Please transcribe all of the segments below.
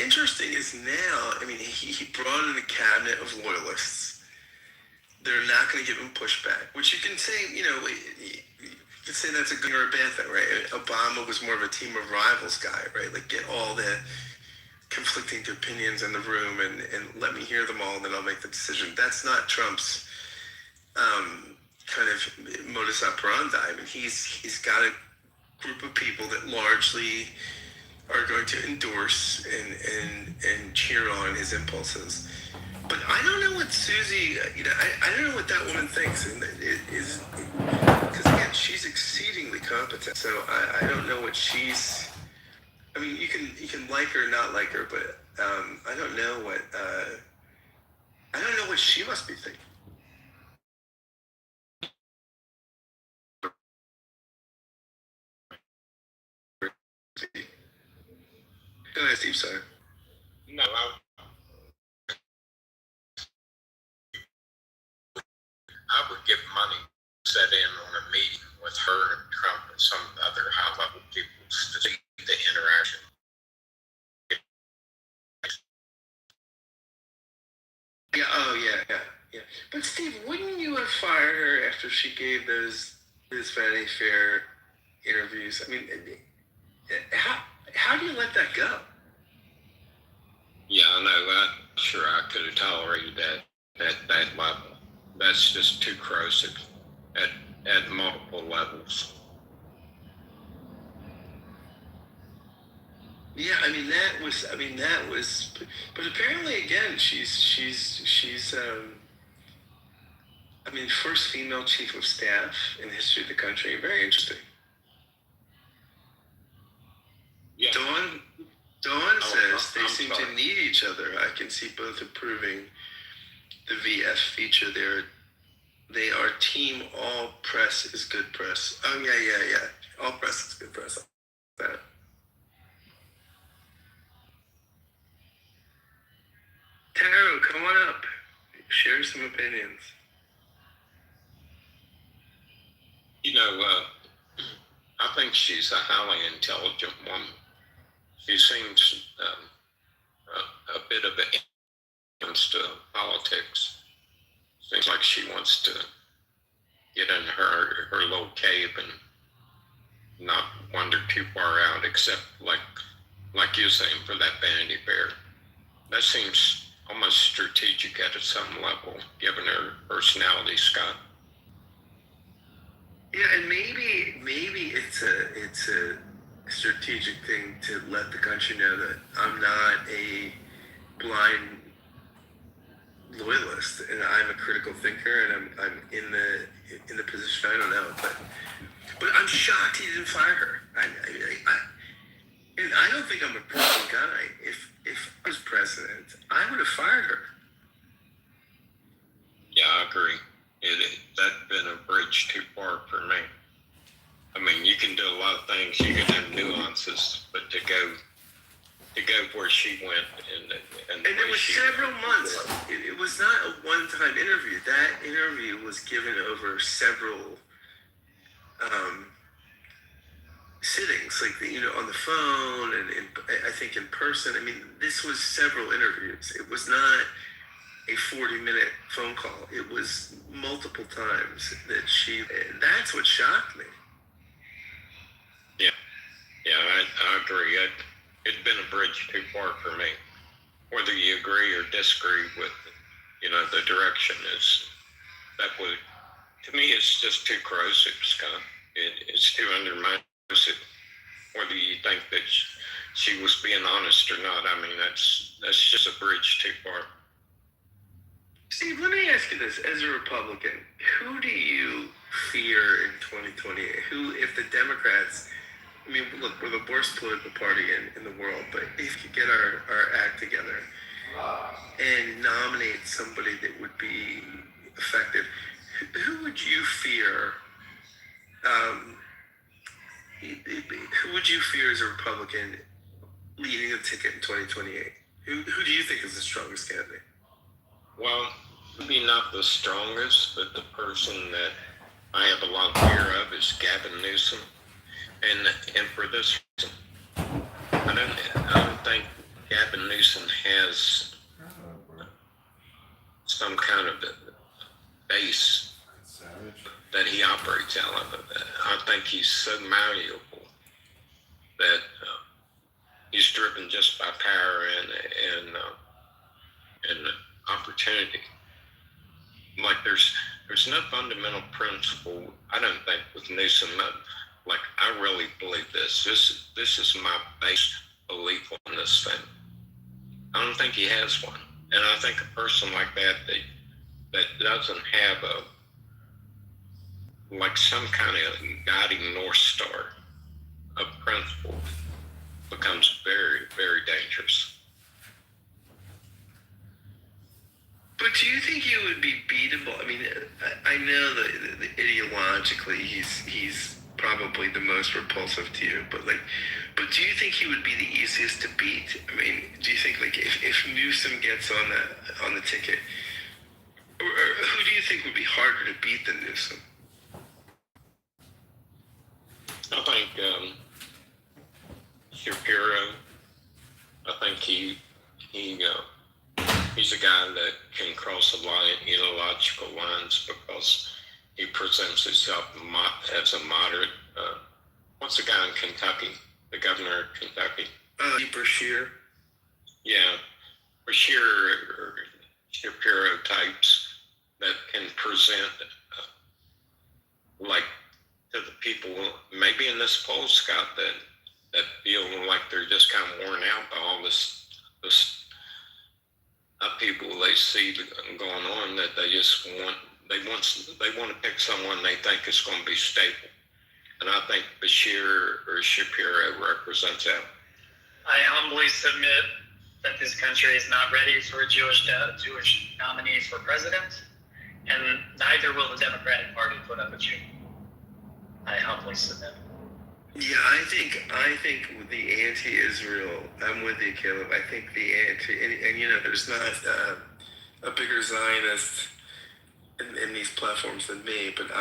Interesting is now, I mean, he brought in a cabinet of loyalists. They're not going to give him pushback, which you can say, you can say that's a good or a bad thing, right? Obama was more of a team of rivals guy, right? Like, get all the conflicting opinions in the room and let me hear them all, and then I'll make the decision. That's not Trump's kind of modus operandi. I mean, he's got a group of people that largely are going to endorse and cheer on his impulses. But I don't know what Susie, I don't know what that woman thinks, and it is because again, she's exceedingly competent. So I don't know what she's. I mean, you can like her or not like her, but I don't know what she must be thinking. Go ahead, Steve. Sorry. No, I would give money to set in on a meeting with her and Trump and some other high-level people to see the interaction. Yeah. Oh, yeah. But Steve, wouldn't you have fired her after she gave those Vanity Fair interviews? I mean, how do you let that go? Yeah, I know. I'm sure I could have tolerated that at that level. That's just too corrosive at multiple levels. Yeah, I mean that was, but apparently again, she's first female chief of staff in the history of the country. Very interesting. Yeah. Dawn says they seem to need each other. I can see both improving the VF feature there. They are team all press is good press. Oh yeah. All press is good press. That. Taro, come on up. Share some opinions. I think she's a highly intelligent woman. She seems a bit of an into politics. Seems like she wants to get in her little cave and not wander too far out, except like you're saying for that Vanity Fair. That seems almost strategic at some level, given her personality, Scott. Yeah, and maybe it's a strategic thing to let the country know that I'm not a blind loyalist and I'm a critical thinker and I'm in the position. I don't know, but I'm shocked he didn't fire her. And I don't think I'm a critical guy. If I was president, I would have fired her. Yeah, I agree. That'd been a bridge too far for me. I mean, you can do a lot of things. You can have nuances, but to go where she went and it was several months. It was not a one-time interview. That interview was given over several sittings, like on the phone and I think in person. I mean, this was several interviews. It was not a 40-minute phone call. It was multiple times that that's what shocked me. Yeah, I agree. It'd been a bridge too far for me. Whether you agree or disagree with, the direction to me, it's just too corrosive, Scott. It's too undermissive. Whether you think that she was being honest or not, I mean, that's just a bridge too far. Steve, let me ask you this. As a Republican, who do you fear in 2028? Who, if the Democrats, I mean, look, we're the worst political party in the world, but if you get our act together and nominate somebody that would be effective, who would you fear? Who would you fear as a Republican leading the ticket in 2028? Who do you think is the strongest candidate? Well, maybe not the strongest, but the person that I have a lot of fear of is Gavin Newsom. And for this reason, I don't think Gavin Newsom has some kind of base that he operates out of. I think he's so malleable that he's driven just by power and opportunity. Like there's no fundamental principle. I don't think with Newsom. Like I really believe this. This is my base belief on this thing. I don't think he has one, and I think a person like that doesn't have some kind of guiding north star of principle becomes very, very dangerous. But do you think he would be beatable? I mean, I know that ideologically he's probably the most repulsive to you, but do you think he would be the easiest to beat? I mean, do you think if Newsom gets on the ticket, or who do you think would be harder to beat than Newsom? I think Shapiro. I think he's a guy that can cross a lot of ideological lines because he presents himself as a moderate. What's the guy in Kentucky? The governor of Kentucky? Bashir. Yeah, Bashir or Shapiro types that can present to the people, maybe in this poll, Scott, that feel like they're just kind of worn out by all this upheaval they see going on, that they just want to pick someone they think is going to be stable. And I think Bashir or Shapiro represents that. I humbly submit that this country is not ready for a Jewish nominee for president, and neither will the Democratic Party put up a Jew. I humbly submit. Yeah, I think the anti-Israel, I'm with you, Caleb. I think the and there's not a bigger Zionist in these platforms than me, but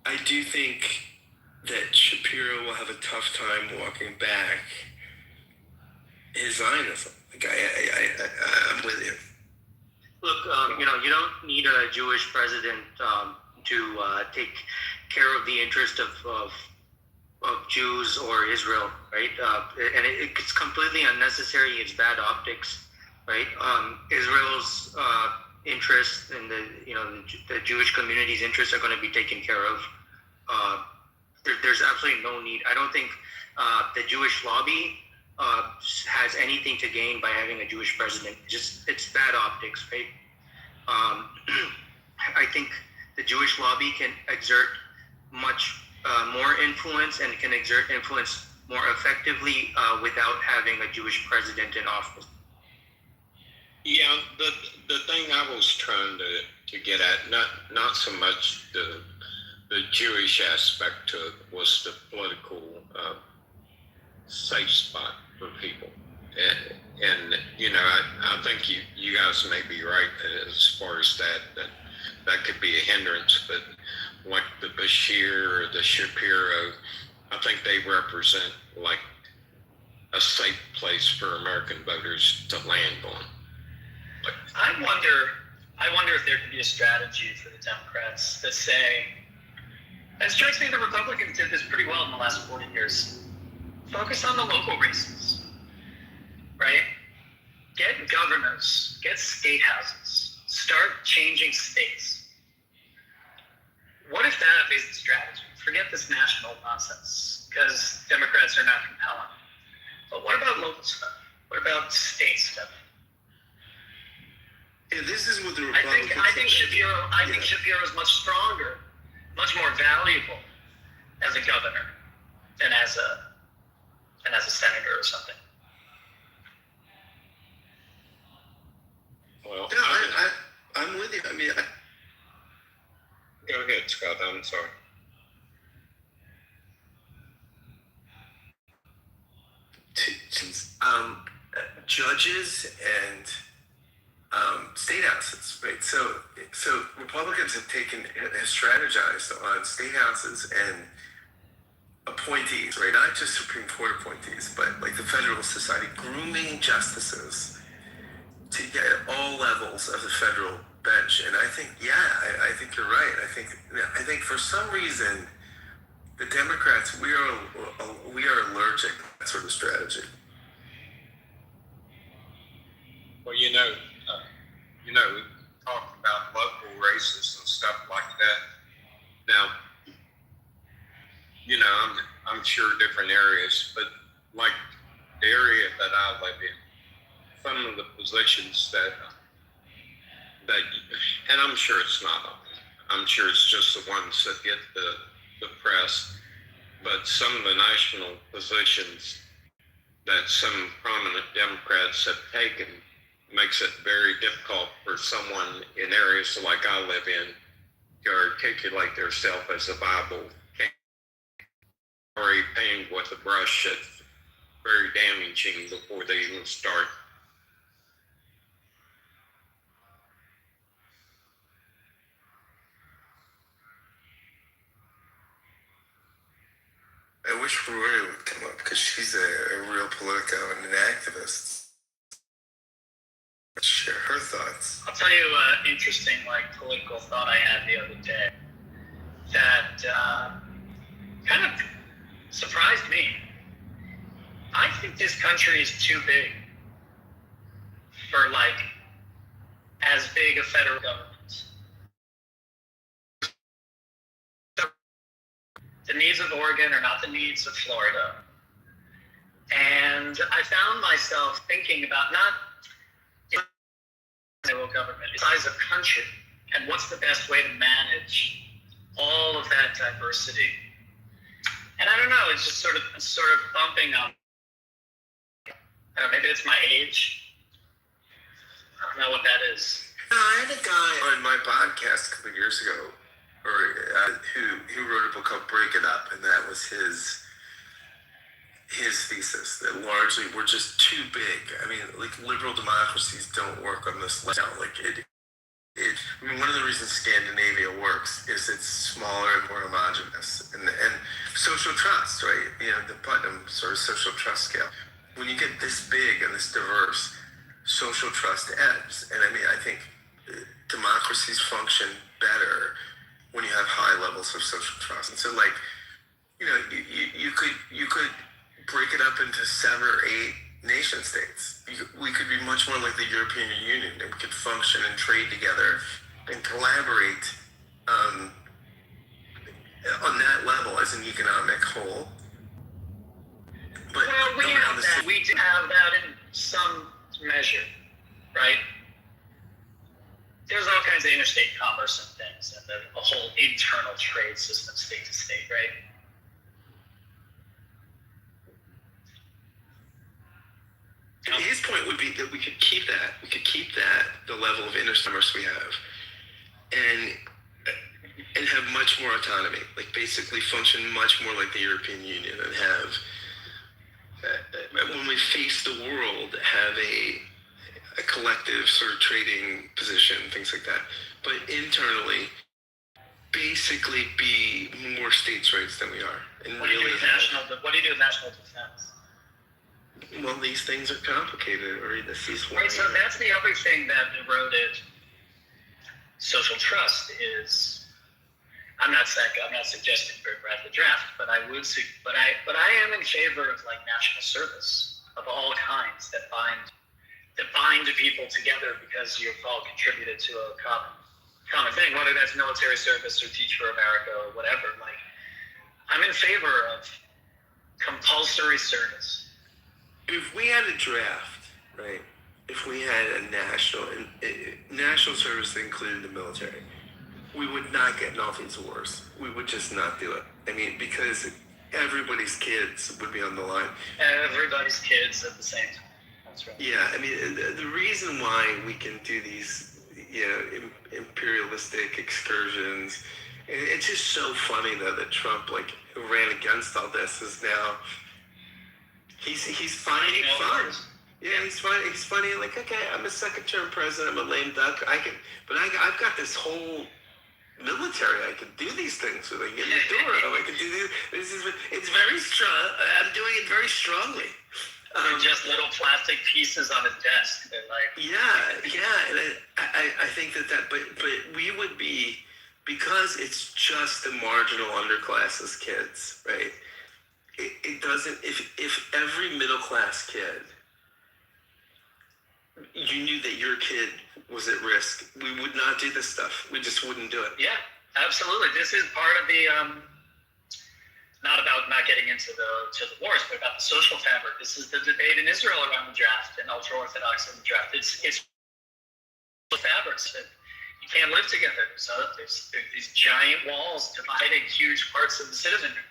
I do think that Shapiro will have a tough time walking back his Zionism. I'm with you. Look, you don't need a Jewish president to take care of the interest of Jews or Israel, right? And it's completely unnecessary. It's bad optics, right? Israel's interests and the Jewish community's interests are going to be taken care of. There's absolutely no need. I don't think the Jewish lobby has anything to gain by having a Jewish president. It's bad optics, right? I think the Jewish lobby can exert much more influence and can exert influence more effectively without having a Jewish president in office. Yeah, the thing I was trying to get at, not so much the Jewish aspect to it, was the political safe spot for people. And I think you guys may be right as far as that could be a hindrance, but like the Bashir or the Shapiro, I think they represent like a safe place for American voters to land on. I wonder if there could be a strategy for the Democrats that say, it strikes me the Republicans did this pretty well in the last 40 years. Focus on the local races, right? Get governors, get state houses, start changing states. What if that is the strategy? Forget this national nonsense, because Democrats are not compelling. But what about local stuff? What about state stuff? Yeah, this is what the Republicans. I think Shapiro is much stronger, much more valuable as a governor than as a senator or something. Well, no, I'm with you. I mean, go ahead, Scott. I'm sorry. Judges and state houses, right? So Republicans have strategized on state houses appointees, right? Not just Supreme Court appointees, but like the Federal Society, grooming justices to get at all levels of the federal bench. And I think, I think you're right. I think for some reason, the Democrats, we are allergic to that sort of strategy. Well, we talked about local races and stuff like that. Now, I'm sure different areas, but like the area that I live in, some of the positions that, and I'm sure it's not all. I'm sure it's just the ones that get the press, but some of the national positions that some prominent Democrats have taken makes it very difficult for someone in areas like I live in to articulate themselves as a Bible already painted with a brush that's very damaging before they even start. I wish Rory would come up because she's a real Politico and an activist. Share her thoughts. I'll tell you an interesting, political thought I had the other day that kind of surprised me. I think this country is too big for, as big a federal government. The needs of Oregon are not the needs of Florida. And I found myself thinking about not federal government, the size of country, and what's the best way to manage all of that diversity. And I don't know, it's just sort of bumping up. Maybe it's my age. I don't know what that is. No, I had a guy on my podcast a couple of years ago, who wrote a book called "Break It Up," and that was his thesis that largely we're just too big. I mean, liberal democracies don't work on this level. One of the reasons Scandinavia works is it's smaller and more homogenous, and social trust, right? The Putnam sort of social trust scale. When you get this big and this diverse, social trust ebbs, and I think democracies function better when you have high levels of social trust. And so, you could break it up into 7 or 8 nation states. We could be much more like the European Union, and we could function and trade together and collaborate on that level as an economic whole. But we have that. We do have that in some measure, right? There's all kinds of interstate commerce and things, and a whole internal trade system, state to state, right? His point would be that we could keep that. We could keep that, the level of intercommerce we have, and have much more autonomy. Basically function much more like the European Union, and have, when we face the world, have a collective sort of trading position, things like that. But internally, basically be more states' rights than we are. And what do you do with national defense? Well, these things are complicated, or this is why. Right, so that's the other thing that eroded social trust is. I'm not suggesting we're at the draft, but I am in favor of national service of all kinds that bind people together because you've all contributed to a common thing, whether that's military service or Teach for America or whatever. I'm in favor of compulsory service. If we had a draft, right? If we had a national service that included the military, we would not get in all these wars. We would just not do it. Because everybody's kids would be on the line. Everybody's kids at the same time. That's right. Yeah, the reason why we can do these, imperialistic excursions, and it's just so funny though that Trump, who ran against all this, is now he's finding fun. Yeah, he's funny. He's funny. Okay, I'm a second-term president. I'm a lame duck. I've got this whole military. I could do these things with. I can get in the door. I can do this. It's very strong. I'm doing it very strongly. Just little plastic pieces on his desk. They're like, and I think that, but we would be, because it's just the marginal underclasses kids, right? It doesn't, if every middle class kid, you knew that your kid was at risk, we would not do this stuff. We just wouldn't do it. yeah, absolutely. This is part of the, not about not getting into the wars, but about the social fabric. This is the debate in Israel around the draft and ultra-Orthodox in the draft. It's the fabrics that you can't live together. So there's these giant walls dividing huge parts of the citizenry.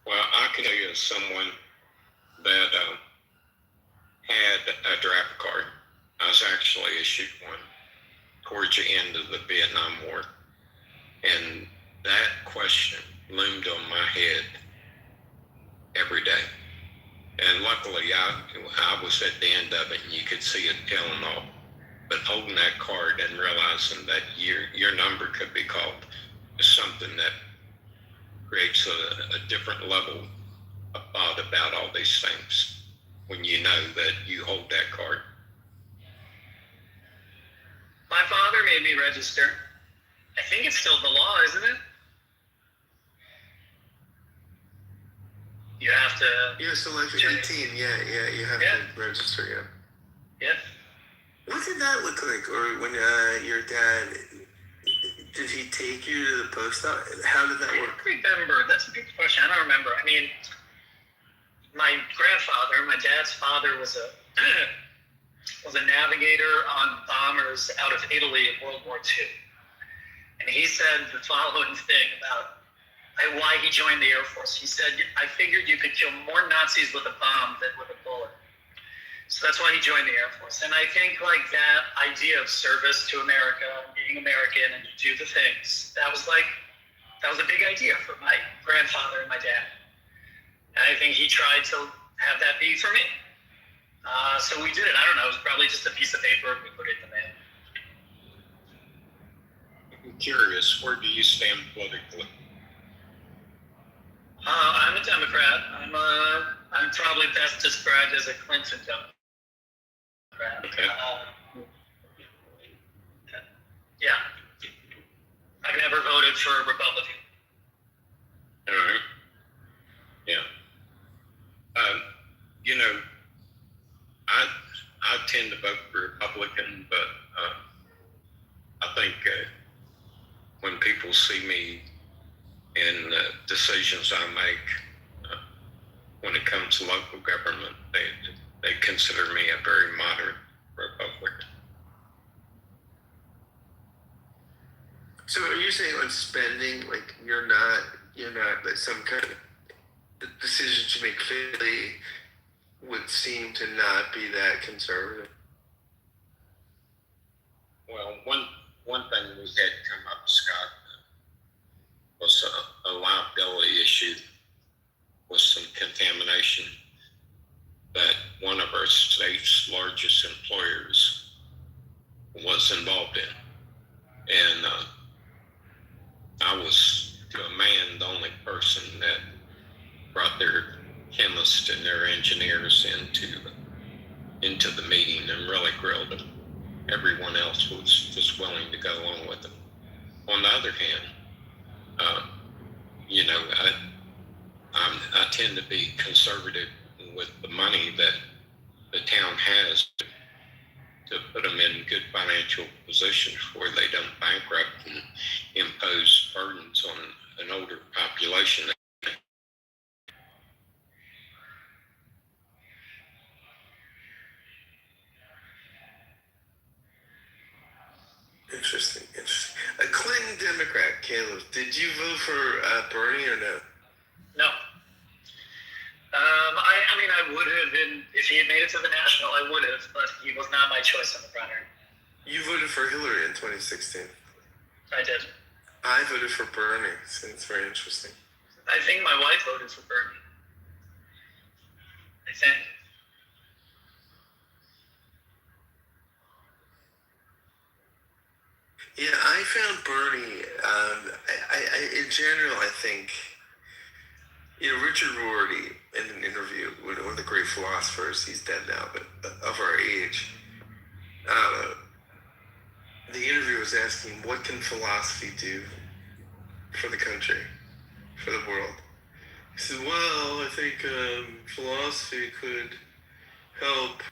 Well, I can tell you as someone that had a draft card. I was actually issued one towards the end of the Vietnam War. And that question loomed on my head every day. And luckily, I was at the end of it, and you could see it tailing off. But holding that card and realizing that your number could be called is something that creates a different level of thought about all these things when you know that you hold that card. My father made me register. I think it's still the law, isn't it? You have to. Yeah, so like 18, you have to register, Yeah. What did that look like? Or when your dad, did he take you to the post office? How did that work? I don't remember. That's a good question. I don't remember. I mean, my grandfather, my dad's father, was a navigator on bombers out of Italy in World War II. And he said the following thing about why he joined the Air Force. He said, I figured you could kill more Nazis with a bomb than with a bullet. So that's why he joined the Air Force. And I think like that idea of service to America, being American and to do the things, that was a big idea for my grandfather and my dad. And I think he tried to have that be for me. So we did it. I don't know. It was probably just a piece of paper. We put it in the mail. I'm curious, where do you stand politically? I'm a Democrat. I'm probably best described as a Clinton Democrat. Okay. Yeah. I've never voted for a Republican. All right. Yeah. I tend to vote for Republican, but I think when people see me in decisions I make when it comes to local government, they consider me a very moderate Republican. So are you saying on spending, like you're not, but some kind of the decisions you make clearly would seem to not be that conservative? Well, one thing we had come up, Scott, was a liability issue with some contamination that one of our state's largest employers was involved in. And I was, to a man, the only person that brought their chemists and their engineers into the meeting and really grilled them. Everyone else was just willing to go along with them. On the other hand, I tend to be conservative with the money that the town has to put them in good financial positions where they don't bankrupt and impose burdens on an older population. Interesting. A Clinton Democrat, Caleb. Did you vote for Bernie or no? No. I would have been, if he had made it to the national, I would have, but he was not my choice in the primary. You voted for Hillary in 2016. I did. I voted for Bernie, so it's very interesting. I think my wife voted for Bernie. I think. Yeah, I found Bernie. In general, I think, Richard Rorty, in an interview, one of the great philosophers, he's dead now, but of our age, the interviewer was asking, what can philosophy do for the country, for the world? He said, well, I think philosophy could help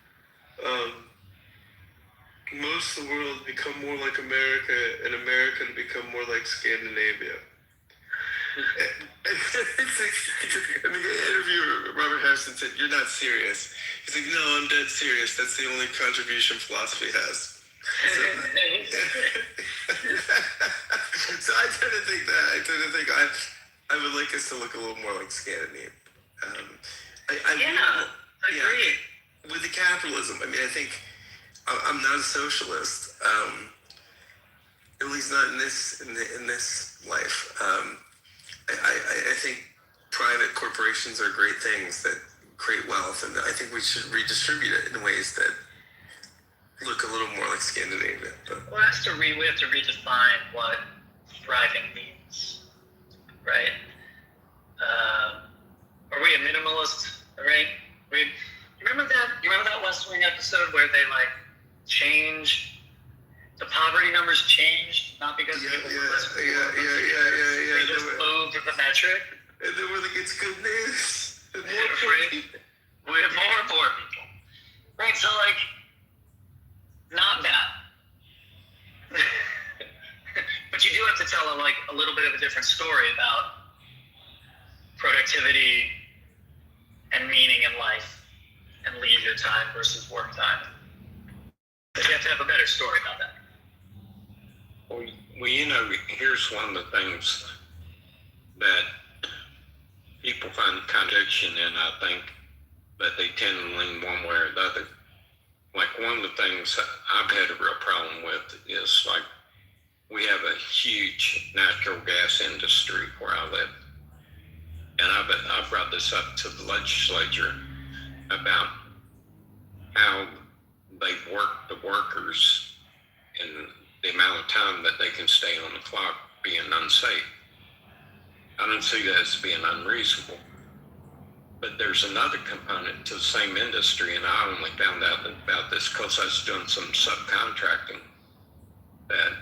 most of the world become more like America, and America to become more like Scandinavia. And the interviewer, Robert Harrison, said, you're not serious. He's like, no, I'm dead serious. That's the only contribution philosophy has. So I tend to think that. I would like us to look a little more like Scandinavia. I agree. With the capitalism, I mean, I think I'm not a socialist, at least not in this life. I think private corporations are great things that create wealth, and I think we should redistribute it in ways that look a little more like Scandinavia. But we have to redefine what thriving means, right? Are we a minimalist? Right? You remember that West Wing episode where they changed the poverty numbers changed, not because people were less poor, they just moved the metric. And then we're like, it's good news. We have more poor people. Right, so not bad. But you do have to tell a little bit of a different story about productivity and meaning in life and leisure time versus work time. You have to have a better story about that. Well, here's one of the things that people find contradiction in, I think, that they tend to lean one way or the other. One of the things I've had a real problem with is, we have a huge natural gas industry where I live. And I've brought this up to the legislature about how they work the workers and the amount of time that they can stay on the clock being unsafe. I don't see that as being unreasonable. But there's another component to the same industry, and I only found out about this because I was doing some subcontracting, that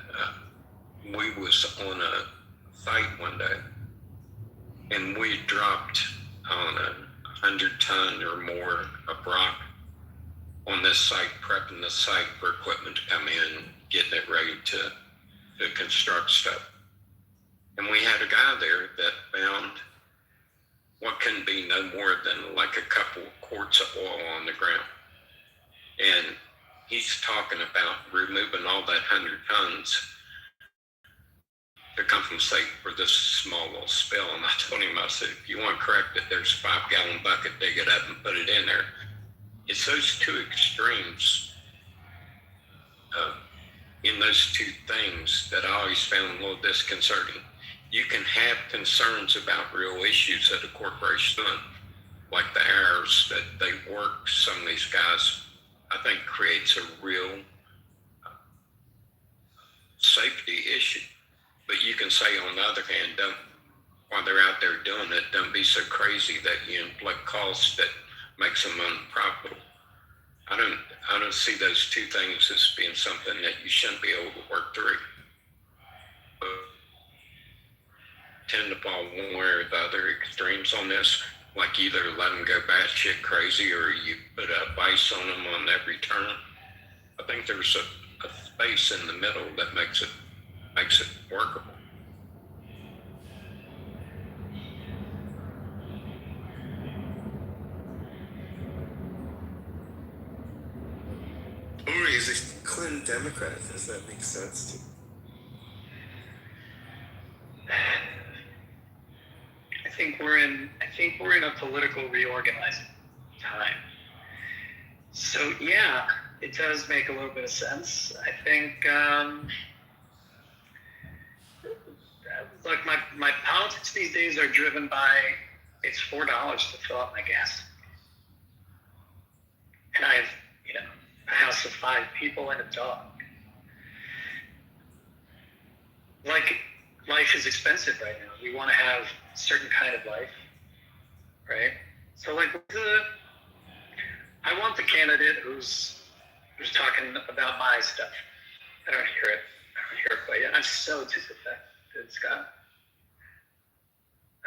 we was on a site one day, and we dropped on 100 ton or more of rock on this site, prepping the site for equipment to come in, getting it ready to construct stuff. And we had a guy there that found what can be no more than a couple of quarts of oil on the ground. And he's talking about removing all that 100 tons to compensate for this small little spill. And I told him, I said, if you want to correct it, there's a 5-gallon bucket, dig it up and put it in there. It's those two extremes in those two things that I always found a little disconcerting. You can have concerns about real issues that a corporation doing, like the hours that they work. Some of these guys, I think, creates a real safety issue. But you can say, on the other hand, while they're out there doing it, don't be so crazy that you inflict costs that makes them unprofitable. I don't see those two things as being something that you shouldn't be able to work through. But tend to fall one way or the other extremes on this, either let them go batshit crazy or you put a vice on them on every turn. I think there's a space in the middle that makes it workable. Uri is a Clinton Democrat. Does that make sense to you? I think we're in a political reorganizing time. So yeah, it does make a little bit of sense. I think look, my politics these days are driven by it's $4 to fill up my gas. And I have, a house of 5 people and a dog. like life is expensive right now. We want to have a certain kind of life, right? So like I want the candidate who's talking about my stuff. I don't hear it. I don't hear it quite yet. I'm so disaffected, Scott.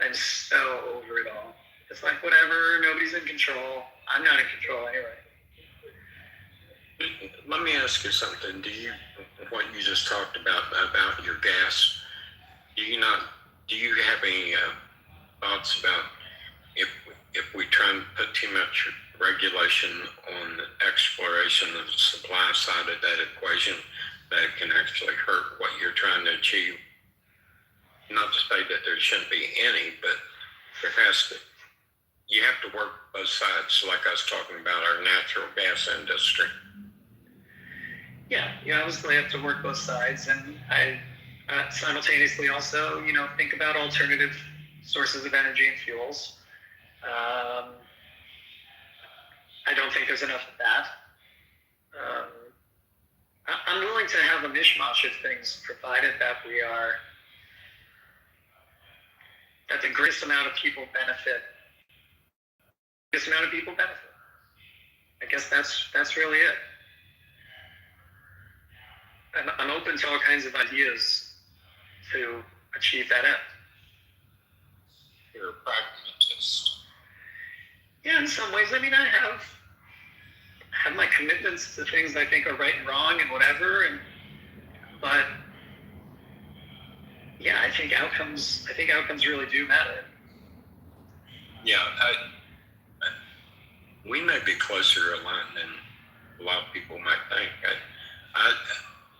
I'm so over it all. It's like whatever. Nobody's in control. I'm not in control anyway. Let me ask you something. What you just talked about your gas, do you have any thoughts about if we try and put too much regulation on the exploration of the supply side of that equation, that it can actually hurt what you're trying to achieve? Not to say that there shouldn't be any, but you have to work both sides, like I was talking about our natural gas industry. Yeah, you obviously have to work both sides, and I simultaneously also, think about alternative sources of energy and fuels. I don't think there's enough of that. I'm willing to have a mishmash of things, provided that that the greatest amount of people benefit. I guess that's really it. I'm open to all kinds of ideas to achieve that end. You're a pragmatist. Yeah, in some ways. I mean, I have my commitments to things I think are right and wrong and whatever, but yeah, I think outcomes really do matter. Yeah, we may be closer aligned than a lot of people might think.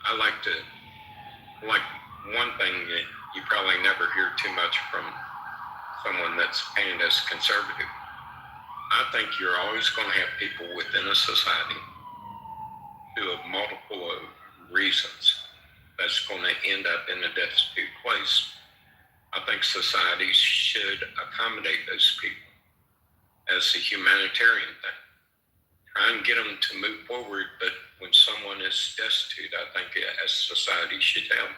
I like one thing that you probably never hear too much from someone that's painted as conservative. I think you're always going to have people within a society who have multiple reasons that's going to end up in a destitute place. I think societies should accommodate those people as a humanitarian thing. Try and get them to move forward, but when someone is destitute, I think as society should help.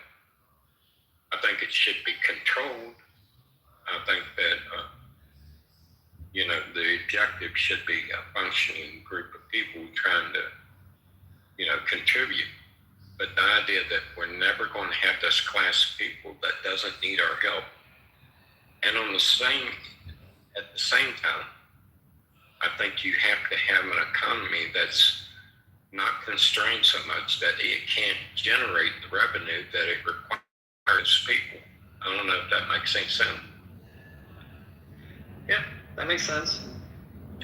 I think it should be controlled. I think that the objective should be a functioning group of people trying to contribute. But the idea that we're never going to have this class of people that doesn't need our help, and at the same time, I think you have to have an economy that's not constrained so much that it can't generate the revenue that it requires people. I don't know if that makes any sense. Yeah, that makes sense.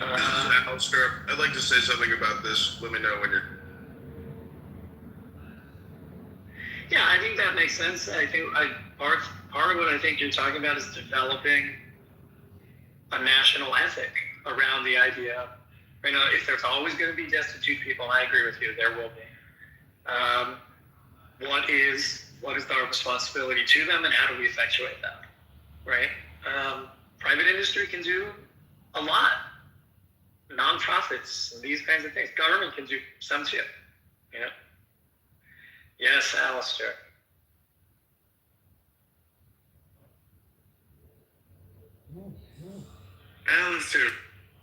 Alistair, I'd like to say something about this. Let me know when you're... Yeah, I think that makes sense. I think part of what I think you're talking about is developing a national ethic around the idea. If there's always going to be destitute people, and I agree with you, there will be. What is our responsibility to them, and how do we effectuate that? Right? Private industry can do a lot. Nonprofits and these kinds of things. Government can do some too. Yes, Alistair. Alistair,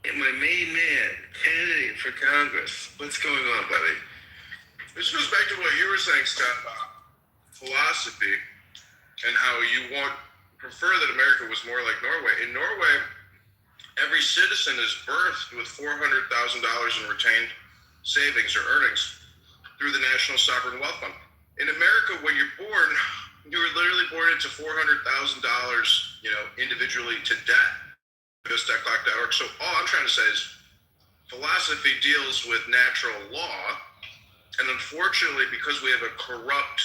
my main man, candidate for Congress. What's going on, buddy? This goes back to what you were saying, Scott, about philosophy and how you prefer that America was more like Norway. In Norway, every citizen is birthed with $400,000 in retained savings or earnings through the National Sovereign Wealth Fund. In America, when you're born, you were literally born into $400,000, individually to debt. BizTechClock.org. So all I'm trying to say is philosophy deals with natural law, and unfortunately, because we have a corrupt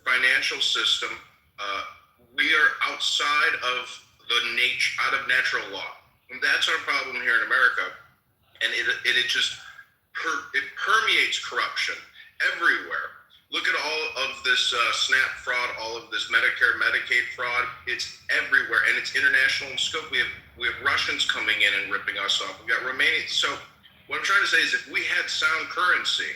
financial system, we are outside of out of natural law, and that's our problem here in America. And it just permeates corruption everywhere. Look at all of this SNAP fraud, all of this Medicare, Medicaid fraud. It's everywhere, and it's international in scope. We have Russians coming in and ripping us off. We've got Romanians. So what I'm trying to say is if we had sound currency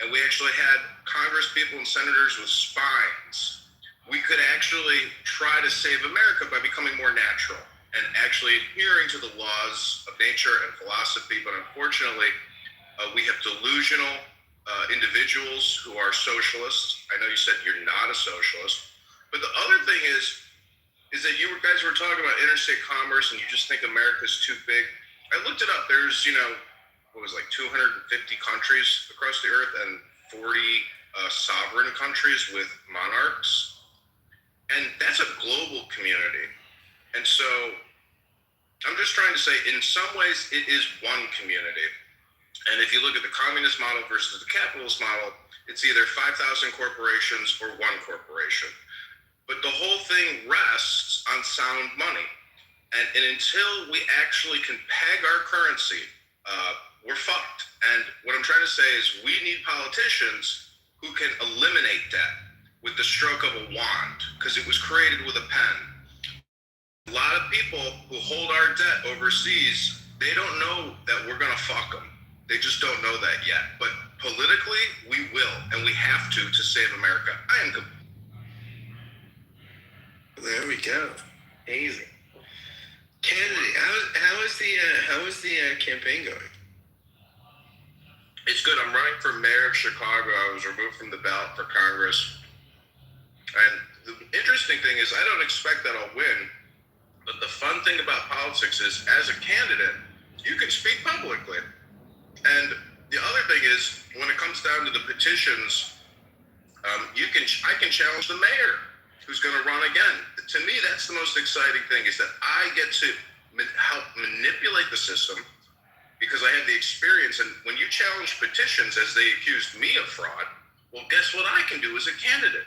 and we actually had Congress people and senators with spines we could actually try to save America by becoming more natural and actually adhering to the laws of nature and philosophy. But unfortunately, we have delusional individuals who are socialists. I know you said you're not a socialist, but the other thing is that you guys were talking about interstate commerce and you just think America's too big. I looked it up. There's, what was it, like 250 countries across the earth and 40 sovereign countries with monarchs. And that's a global community. And so I'm just trying to say, in some ways, it is one community. And if you look at the communist model versus the capitalist model, it's either 5,000 corporations or one corporation. But the whole thing rests on sound money. And until we actually can peg our currency, we're fucked. And what I'm trying to say is we need politicians who can eliminate debt with the stroke of a wand, because it was created with a pen. A lot of people who hold our debt overseas, they don't know that we're gonna fuck them. They just don't know that yet. But politically, we will, and we have to save America. There we go. Amazing. Kennedy, how is the campaign going? It's good. I'm running for mayor of Chicago. I was removed from the ballot for Congress. And the interesting thing is I don't expect that I'll win. But the fun thing about politics is, as a candidate, you can speak publicly. And the other thing is, when it comes down to the petitions, I can challenge the mayor who's going to run again. To me, that's the most exciting thing, is that I get to help manipulate the system because I have the experience. And when you challenge petitions, as they accused me of fraud, well, guess what I can do as a candidate?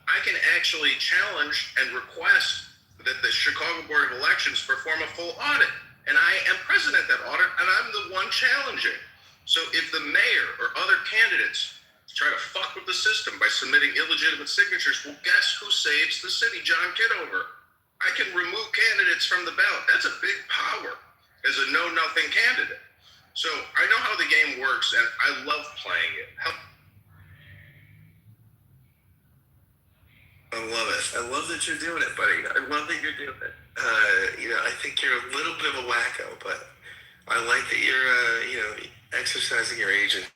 I can actually challenge and request that the Chicago Board of Elections perform a full audit. And I am present at that audit, and I'm the one challenging. So if the mayor or other candidates try to fuck with the system by submitting illegitimate signatures, well, guess who saves the city? John Kitover. I can remove candidates from the ballot. That's a big power as a know-nothing candidate. So I know how the game works, and I love playing it. I love it. I love that you're doing it, buddy. I love that you're doing it. I think you're a little bit of a wacko, but I like that you're, exercising your agent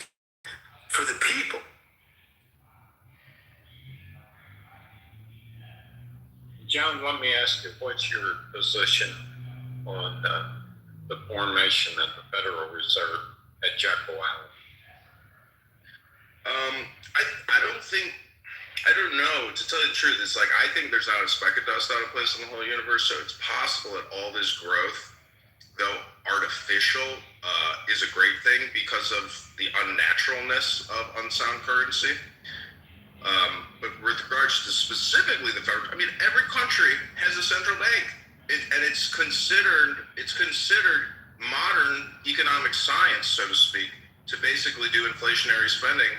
for the people. John, let me ask you, what's your position on the formation of the Federal Reserve at Jekyll Island? I don't know. To tell you the truth, it's like, I think there's not a speck of dust out of place in the whole universe. So it's possible that all this growth, though artificial, is a great thing because of the unnaturalness of unsound currency. But with regards to specifically the federal, every country has a central bank, and it's considered modern economic science, so to speak, to basically do inflationary spending.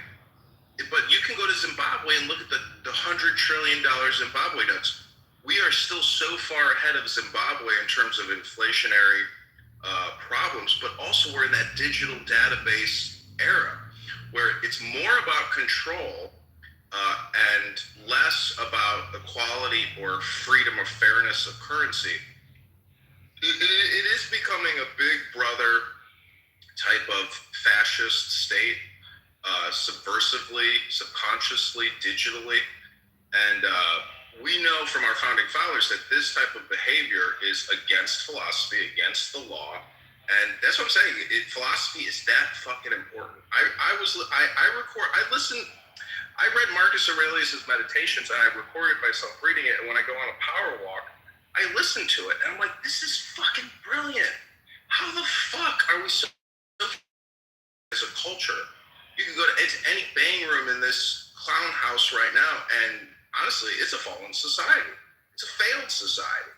But you can go to Zimbabwe and look at the $100 trillion Zimbabwe notes. We are still so far ahead of Zimbabwe in terms of inflationary problems, but also we're in that digital database era where it's more about control and less about equality or freedom or fairness of currency. It is becoming a big brother type of fascist state, subversively, subconsciously, digitally. And we know from our founding fathers that this type of behavior is against philosophy, against the law. And that's what I'm saying. Philosophy is that fucking important. I read Marcus Aurelius' Meditations, and I recorded myself reading it. And when I go on a power walk, I listen to it, and I'm like, this is fucking brilliant. How the fuck are we so as a culture? You can go to any bang room in this clown house right now, and honestly, it's a fallen society. It's a failed society.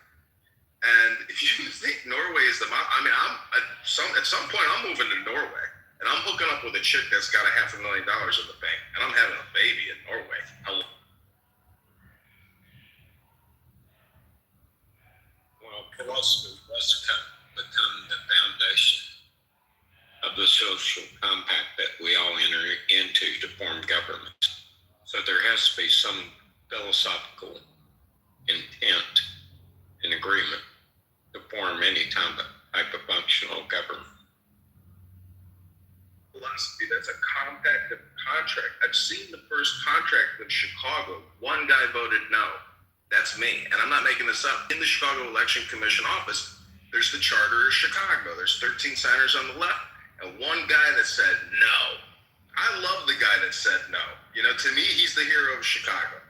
And if you think Norway is the model, at some point I'm moving to Norway, and I'm hooking up with a chick that's got $500,000 in the bank, and I'm having a baby in Norway. Well, philosophy must become the foundation of the social compact that we all enter into to form government. So there has to be some philosophical intent and agreement to form any type of functional government. Philosophy, that's a compact contract. I've seen the first contract with Chicago. One guy voted no. That's me. And I'm not making this up. In the Chicago Election Commission office, there's the Charter of Chicago. There's 13 signers on the left and one guy that said no. I love the guy that said no. You know, to me, he's the hero of Chicago.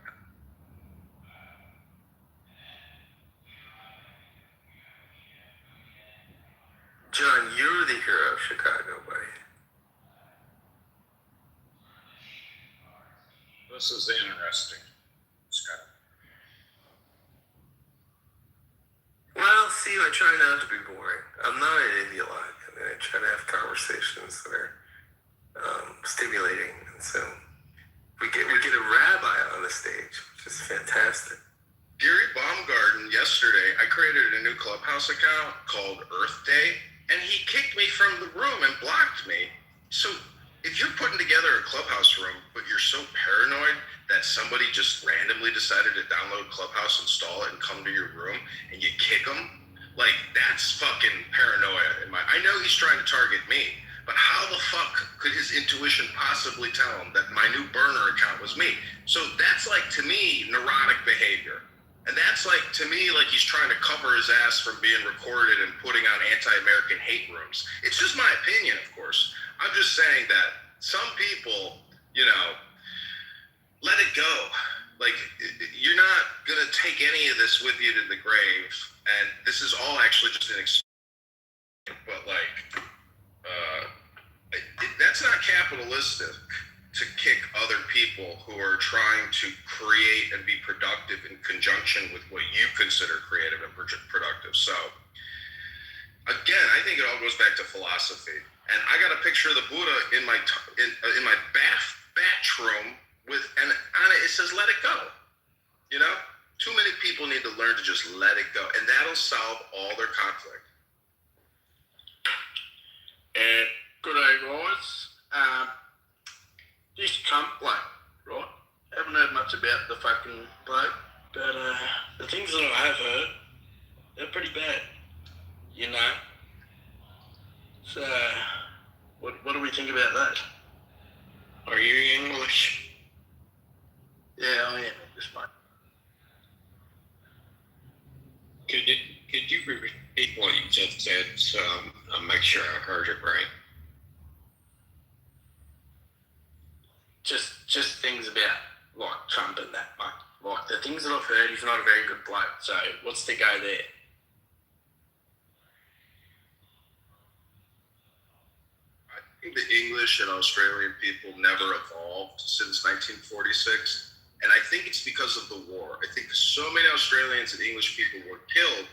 John, you're the hero of Chicago, buddy. This is interesting, Scott. Well, see, I try not to be boring. I'm not an ideologue. I mean, I try to have conversations that are stimulating. And so we get a rabbi on the stage, which is fantastic. Gary Baumgarten, yesterday, I created a new Clubhouse account called Earth Day, and he kicked me from the room and blocked me. So if you're putting together a Clubhouse room, but you're so paranoid that somebody just randomly decided to download Clubhouse, install it, and come to your room, and you kick them, like, that's fucking paranoia. I know he's trying to target me, but how the fuck could his intuition possibly tell him that my new burner account was me? So that's, like, to me, neurotic behavior. And that's, like, to me, like he's trying to cover his ass from being recorded and putting on anti-American hate rooms. It's just my opinion, of course. I'm just saying that some people, you know, let it go. Like, you're not going to take any of this with you to the grave. And this is all actually just an experience. But, like, that's not capitalistic to kick other people who are trying to create and be productive in conjunction with what you consider creative and productive. So, again, I think it all goes back to philosophy. And I got a picture of the Buddha in my bathroom and on it says, let it go. You know, too many people need to learn to just let it go, and that'll solve all their conflict. Good day, guys. This Trump bloke, right? Haven't heard much about the fucking bloke, but the things that I have heard, they're pretty bad, you know? So, what do we think about that? Are you English? Yeah, I am English, mate. Could you repeat what you just said so I'll make sure I heard it right? Just things about, like, Trump and that, mate. Like, the things that I've heard, he's not a very good bloke, so what's the go there? I think the English and Australian people never evolved since 1946. And I think it's because of the war. I think so many Australians and English people were killed.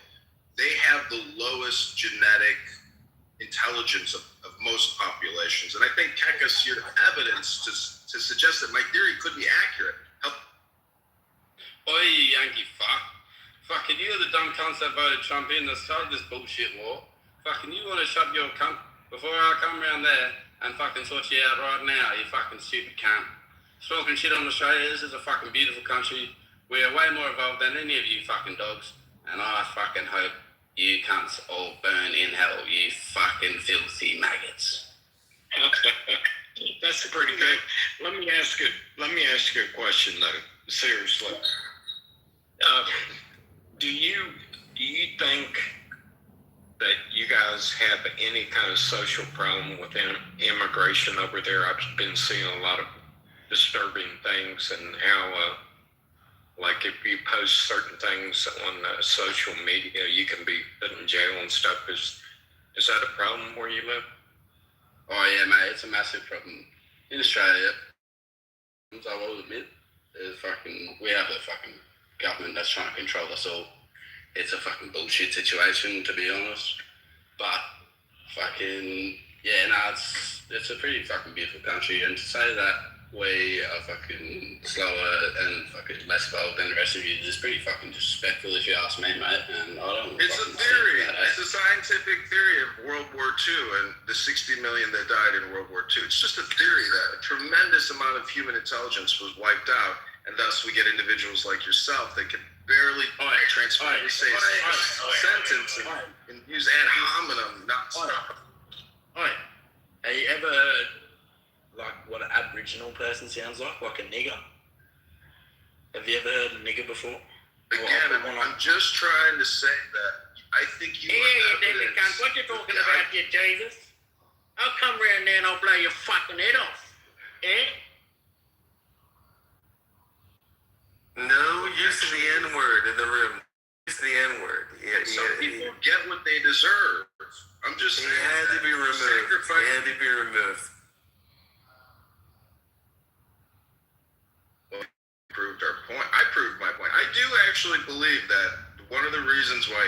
They have the lowest genetic intelligence of most populations. And I think Kekas, your evidence to suggest that my theory could be accurate. Oi, Yankee fuck. Fucking you are the dumb cunts that voted Trump in that started this bullshit war. Fucking you want to shut your cunt before I come around there and fucking sort you out right now, you fucking stupid cunt. Smoking shit on Australia, this is a fucking beautiful country. We are way more evolved than any of you fucking dogs. And I fucking hope you cunts all burn in hell, you fucking filthy maggots. That's pretty good. Let me ask you a question though. Seriously, do you think that you guys have any kind of social problem with immigration over there? I've been seeing a lot of disturbing things, and how, like, if you post certain things on social media, you can be put in jail and stuff. Is that a problem where you live? Oh yeah, mate, it's a massive problem. In Australia, I will admit, we have a fucking government that's trying to control us all. It's a fucking bullshit situation, to be honest. But fucking, yeah, it's a pretty fucking beautiful country, and to say that we are fucking slower and fucking less evolved than the rest of you is pretty fucking disrespectful, if you ask me, mate. And I don't. It's a theory. It's a scientific theory of World War II and the 60 million that died in World War II. It's just a theory that a tremendous amount of human intelligence was wiped out, And thus we get individuals like yourself that can barely transparently say a sentence and use ad hominem, not stop. Alright. Have you ever heard like what an Aboriginal person sounds like a nigger? Have you ever heard a nigger before? Again, I'm just trying to say that I think you. Hey, you dickhead cunt! What you talking about, you Jesus? I'll come round there and I'll blow your fucking head off. Eh? No use of the N-word in the room. Use the N-word. Some people get what they deserve. I'm just saying. He had to be removed. He had to be removed. Well, proved our point. I proved my point. I do actually believe that one of the reasons why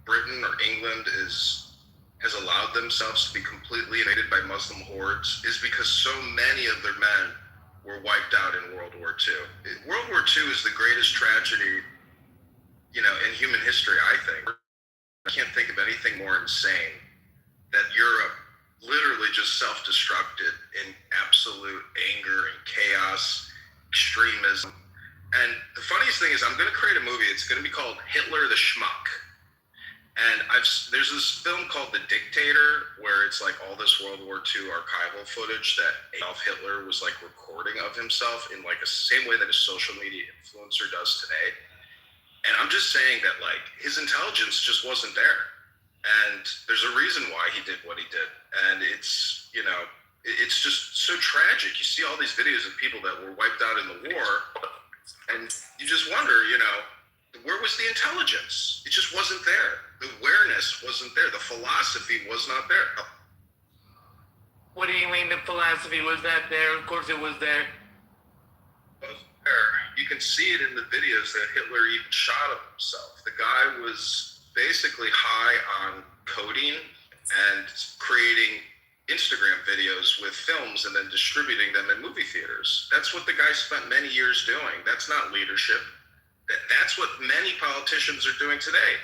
Britain or England has allowed themselves to be completely invaded by Muslim hordes is because so many of their men were wiped out in World War II. World War II is the greatest tragedy, in human history, I think. I can't think of anything more insane that Europe literally just self-destructed in absolute anger and chaos, extremism. And the funniest thing is I'm going to create a movie. It's going to be called Hitler the Schmuck. And there's this film called The Dictator where it's like all this World War II archival footage that Adolf Hitler was like recording of himself in like the same way that a social media influencer does today. And I'm just saying that like his intelligence just wasn't there. And there's a reason why he did what he did. And it's, it's just so tragic. You see all these videos of people that were wiped out in the war and you just wonder, where was the intelligence? It just wasn't there. The awareness wasn't there. The philosophy was not there. What do you mean the philosophy was not there? Of course it was there. It wasn't there. You can see it in the videos that Hitler even shot of himself. The guy was basically high on codeine and creating Instagram videos with films and then distributing them in movie theaters. That's what the guy spent many years doing. That's not leadership. That's what many politicians are doing today.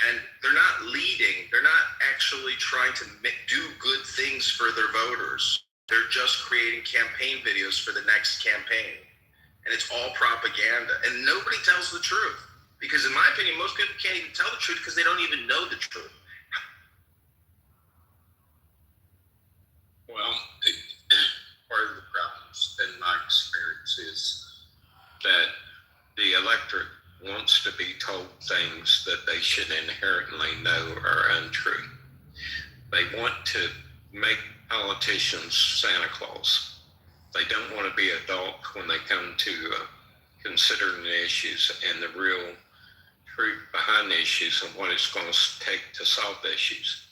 And they're not leading. They're not actually trying to do good things for their voters. They're just creating campaign videos for the next campaign. And it's all propaganda. And nobody tells the truth. Because in my opinion, most people can't even tell the truth because they don't even know the truth. Well, part of the problems in my experience is that the electorate wants to be told things that they should inherently know are untrue. They want to make politicians Santa Claus. They don't want to be adult when they come to considering the issues and the real truth behind the issues and what it's going to take to solve the issues.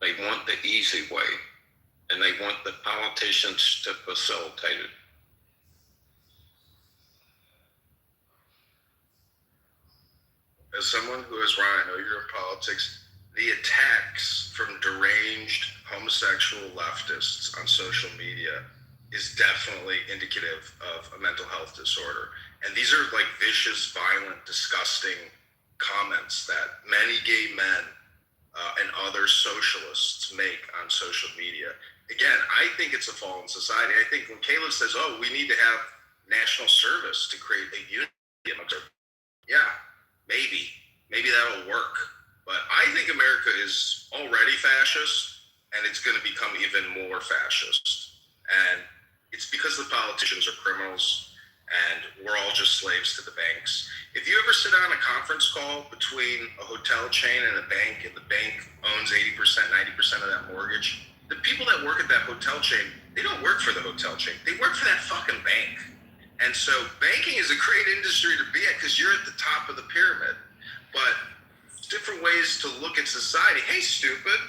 They want the easy way, and they want the politicians to facilitate it. As someone who is, Ryan, I know you're in politics, the attacks from deranged homosexual leftists on social media is definitely indicative of a mental health disorder. And these are like vicious, violent, disgusting comments that many gay men and other socialists make on social media. Again, I think it's a fallen society. I think when Caleb says, oh, we need to have national service to create a unity amongst our, yeah, maybe that'll work. But I think America is already fascist, and it's going to become even more fascist. And it's because the politicians are criminals, and we're all just slaves to the banks. If you ever sit on a conference call between a hotel chain and a bank, and the bank owns 80%, 90% of that mortgage, the people that work at that hotel chain, they don't work for the hotel chain. They work for that fucking bank. And so banking is a great industry to be at because you're at the top of the pyramid. But different ways to look at society. Hey, stupid.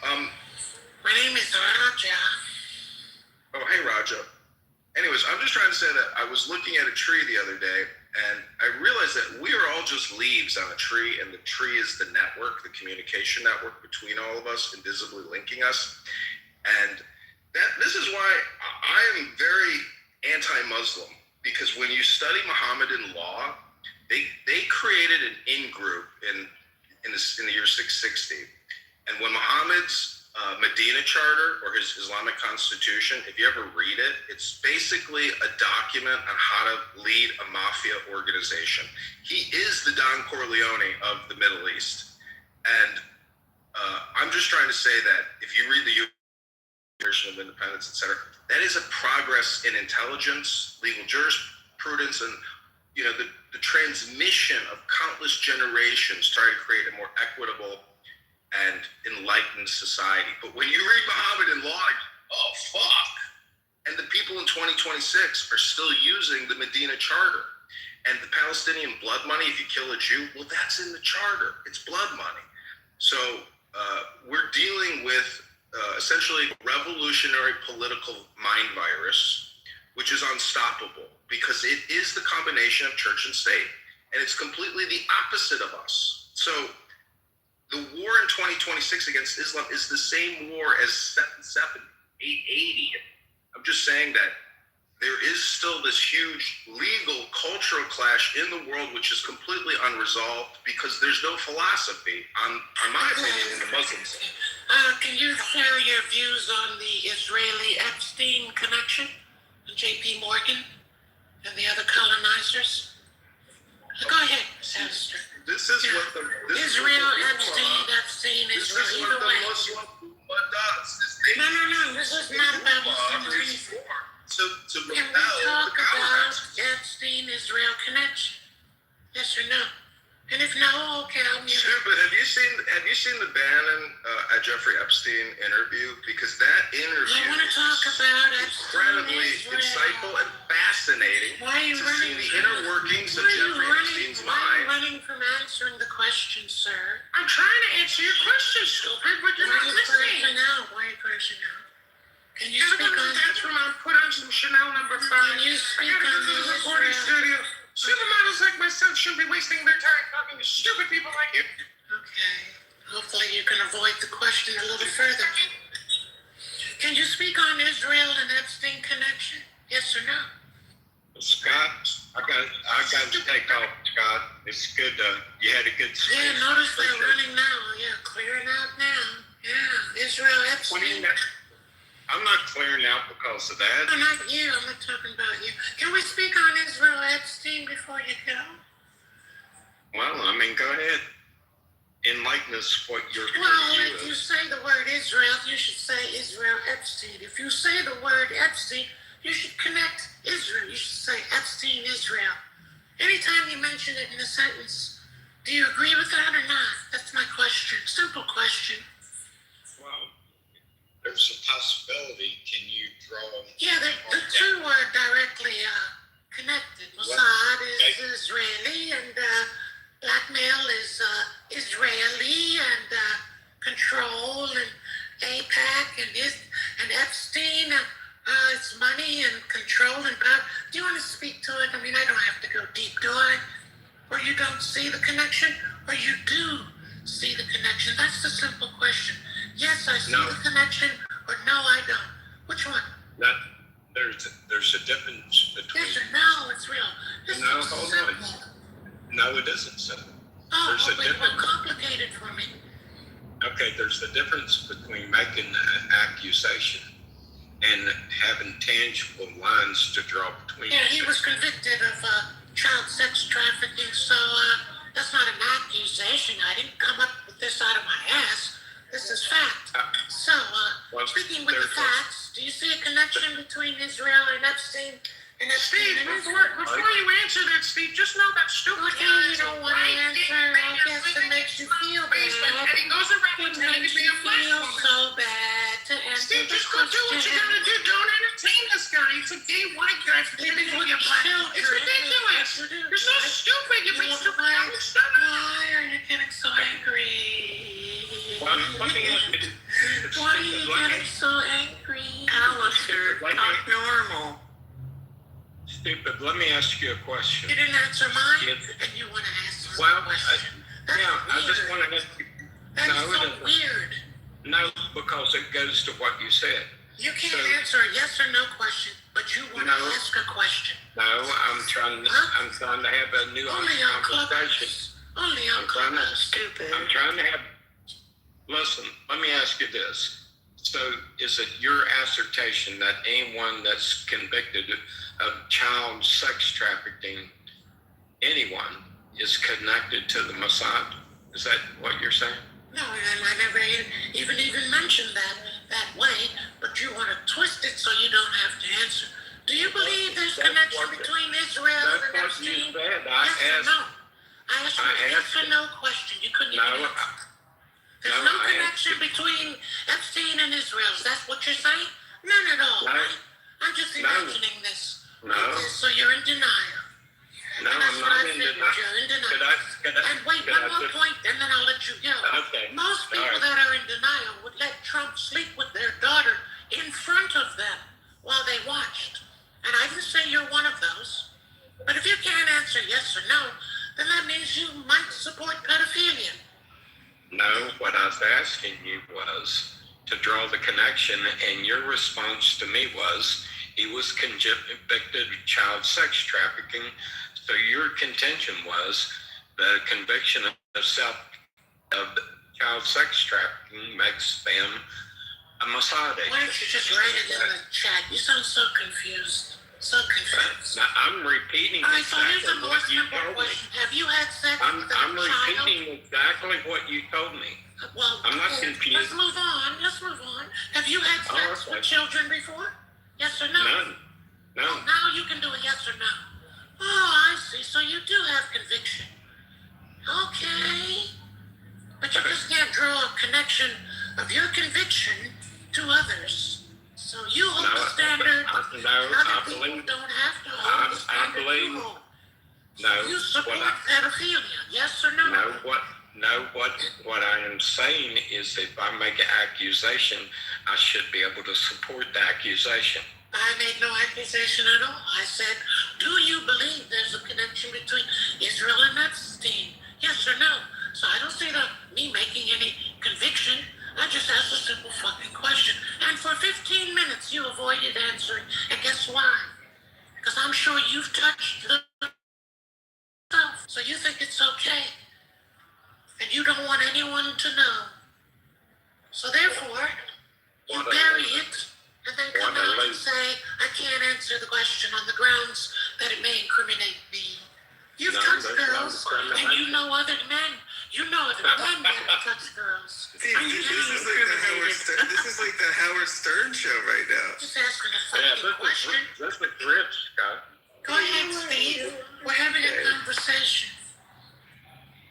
My name is Raja. Oh, hey, Raja. Anyways, I'm just trying to say that I was looking at a tree the other day, and I realized that we are all just leaves on a tree, and the tree is the network, the communication network between all of us, invisibly linking us. And this is why I am very anti-Muslim, because when you study Mohammedan law, they created an in-group in the year 660. And when Muhammad's Medina Charter, or his Islamic Constitution, if you ever read it, it's basically a document on how to lead a mafia organization. He is the Don Corleone of the Middle East. And I'm just trying to say that if you read the Declaration of Independence, etc., that is a progress in intelligence, legal jurisprudence, and the transmission of countless generations trying to create a more equitable and enlightened society. But when you read Muhammad and law, oh fuck! And the people in 2026 are still using the Medina Charter. And the Palestinian blood money, if you kill a Jew, well, that's in the charter. It's blood money. So we're dealing with essentially a revolutionary political mind virus, which is unstoppable because it is the combination of church and state. And it's completely the opposite of us. So the war in 2026 against Islam is the same war as 880. I'm just saying that there is still this huge legal cultural clash in the world which is completely unresolved because there's no philosophy, on my opinion, in the Muslims. Can you share your views on the Israeli-Epstein connection, J.P. Morgan, and the other colonizers? Go ahead, Pastor. This is what the Israel, Epstein, this Israel. is Either what the way. Muslim Ummah does. No. This is not about Muslim or anything. To Can we repel talk the about colonizers. Epstein-Israel connection? Yes or no? And if no, okay, I'll mute. Sure, but have you seen the Bannon Jeffrey Epstein interview? Because that interview I want to talk about incredibly Epstein-Israel. insightful and fascinating Why are you to running? see the inner workings of Jeffrey Epstein's Why are you mind. running from answering the question, sir? I'm trying to answer your question, stupid, but you're Why not are you listening. crashing out? Why are you crashing out? Can you You're speak going to on? the bathroom and put on some Chanel number 5. Can you I speak gotta on go to the the recording Israel? studio. Supermodels like myself shouldn't be wasting their time talking to stupid people like you. Okay. Hopefully you can avoid the question a little further. Can you speak on Israel and Epstein connection? Yes or no? Scott, I got to take off, Scott. It's good. You had a good speech. Yeah, notice they're Appreciate it. running now. Yeah, clearing out now. Yeah, Israel, Epstein. I'm not clearing out because of that. No, not you. I'm not talking about you. Can we speak on Israel Epstein before you go? Well, I mean, go ahead. Enlighten us what your Well, view if you is. say the word Israel, you should say Israel Epstein. If you say the word Epstein, you should connect Israel. You should say Epstein Israel. Anytime you mention it in a sentence, do you agree with that or not? That's my question. Simple question. Well, there's a possibility. Can you draw? Yeah, the two are directly connected. Mossad is Israeli, and blackmail is Israeli, and control and AIPAC and Epstein. It's money and control and power. Do you want to speak to it? I mean, I don't have to go deep, do I? Or you don't see the connection, or you do see the connection? That's the simple question. Yes, I see No. the connection, or no, I don't. Which one? That there's a difference between. Yes or no, it's real. This No, is hold simple. on. No, it isn't so. Oh, There's a well, wait, difference. more complicated for me. Okay, there's a difference between making an accusation and having tangible lines to draw between. Yeah, the he two. was convicted of child sex trafficking, so that's not an accusation. I didn't come up with this out of my ass. This is fact. So, Well, speaking with the therefore- facts, do you see a connection between Israel and Epstein? And Steve, and before you answer that, Steve, just know that stupid Okay, guy you is don't a want to white answer. dick I man guess it living makes you in his feel basement, bad. and he goes around It pretending makes to be you a black feel woman. so bad to answer Steve, the just go do what you gotta do. Don't entertain this guy. He's a gay white guy pretending to be a black woman. It's ridiculous. You're so stupid. You make stupid comments. Why are you getting so angry? Well, let me ask you. Why are you getting so angry? Alistair, talk normal. Stupid. Let me ask you a question. You didn't answer mine, Yes. and you want to ask me Well, a question. That's yeah, I just weird. want to ask you. That's No, it so isn't. weird. No, because it goes to what you said. You can't So- answer a yes or no question, but you want to No. ask a question. No, I'm trying to have a nuanced Only on conversation. Clubhouse. Only on I'm trying to- Clubhouse, stupid. I'm trying to have. Listen, let me ask you this. So is it your assertion that anyone that's convicted of child sex trafficking, anyone, is connected to the Mossad? Is that what you're saying? No, and I never even mentioned that way, but you want to twist it so you don't have to answer. Do you believe there's connection between Israel and Epstein? Said. Yes or no? I asked you a yes or no question. You couldn't even answer. There's no connection between Epstein and Israel. Is that what you're saying? None at all. No. Right? I'm just imagining this. No. So you're in denial. No, and that's I'm what not I in figured. denial. You're in denial. Could I, and wait, one more point, and then I'll let you go. Okay. Most people All right. that are in denial would let Trump sleep with their daughter in front of them while they watched. And I didn't say you're one of those. But if you can't answer yes or no, then that means you might support pedophilia. No, what I was asking you was to draw the connection, and your response to me was he was convicted of child sex trafficking. So your contention was the conviction of child sex trafficking makes them a Mossad agent. Why don't you just write it in the chat? You sound so confused. So confused. Now, I'm repeating All right, so here's a exactly more what you simple told me. question. Have you had sex I'm with a child? repeating exactly what you told me. Well, I'm not okay, confused. Let's move on. Have you had sex okay. with children before? Yes or no? None. No. Well, now you can do a yes or no. Oh, I see. So you do have conviction. Okay. But you just can't draw a connection of your conviction to others. So you hold the standard. Other people don't have to hold the standard you hold. You support pedophilia, yes or no? What I am saying is if I make an accusation, I should be able to support the accusation. I made no accusation at all. I said, do you believe there's a connection between Israel and Epstein? Yes or no? So I don't see me making any conviction. I just asked a simple fucking question. And for 15 minutes you avoided answering. And guess why? Because I'm sure you've touched the stuff. So you think it's okay. And you don't want anyone to know. So therefore, you bury it and then come out and say, I can't answer the question on the grounds that it may incriminate me. You've touched girls, and you know other men. You know other men that have touched girls. See, this is like the Howard Stern show right now. Just asking a fucking question. This is rich, Scott. Go ahead, Steve. We're having a conversation.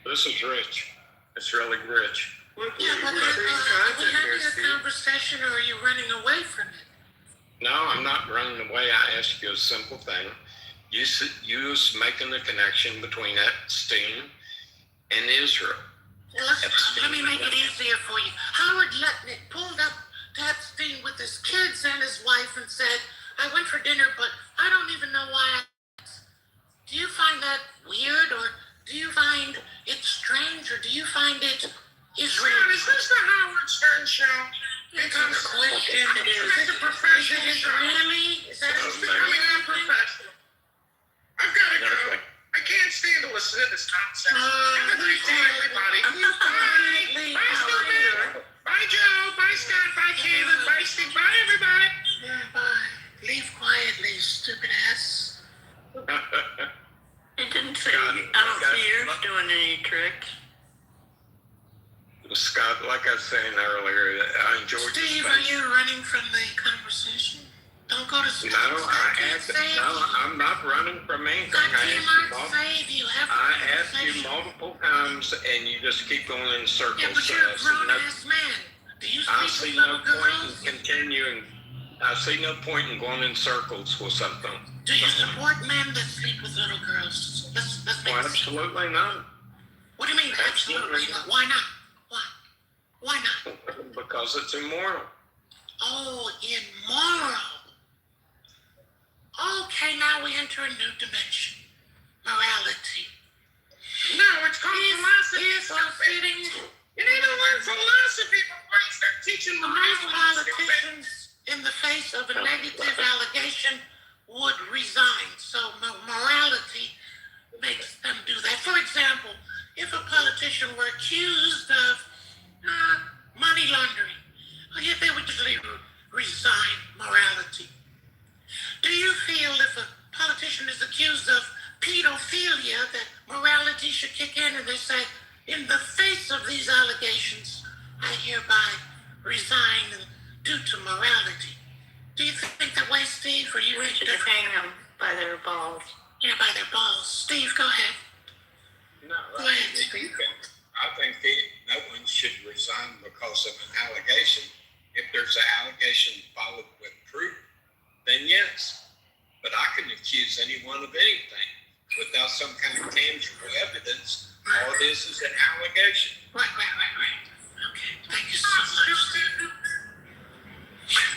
This is rich. It's really rich. Yeah, but are we having a conversation, or are you running away from it? No, I'm not running away. I asked you a simple thing. You was making the connection between Epstein and Israel. Well, let me make it easier for you. Howard Lutnick pulled up to Epstein with his kids and his wife and said, I went for dinner, but I don't even know why. Do you find that weird, or do you find it strange, or do you find it Israel? Is this the Howard Stern show? It's a question. Is it professional? Is it Israeli? Is that It's becoming unprofessional. I've got to go. I can't stand to listen to this nonsense. Have a nice day, everybody. Bye. Bye, Stupid. Bye, Joe. Bye, Scott. Bye, Caleb. Bye, Steve. Bye, everybody. Bye. Leave quietly, stupid ass. It didn't say, I don't see yours doing any tricks. Scott, like I was saying earlier, I enjoyed Steve, the are space. you running from the conversation? Don't go to Steve. I'm not running from anything. I asked you multiple times, and you just keep going in circles. Yeah, but you're a grown-ass man. Do you I sleep see with no little point girls? in continuing. I see no point in going in circles with something. Do you support men that sleep with little girls? Let's make Well, this. absolutely not. What do you mean, absolutely not? Why not? Why not? Because it's immoral. Oh, immoral. Okay, now we enter a new dimension. Morality. No, it's called philosophy. Is so fitting. You need to learn philosophy before you start teaching Most morality. politicians, in the face of a negative allegation, would resign. So morality makes them do that. For example, if a politician were accused of money laundering, they would just define morality. Do you feel if a politician is accused of pedophilia that morality should kick in and they say, in the face of these allegations, I hereby resign due to morality? Do you think that way, Steve, or you We think should different? hang them by their balls. Yeah, by their balls. Steve, go ahead. No, Go ahead. I think no one should resign because of an allegation. If there's an allegation followed with proof, then yes. But I can accuse anyone of anything without some kind of tangible evidence. All this is an allegation. Right. Okay, thank you so much, Steve.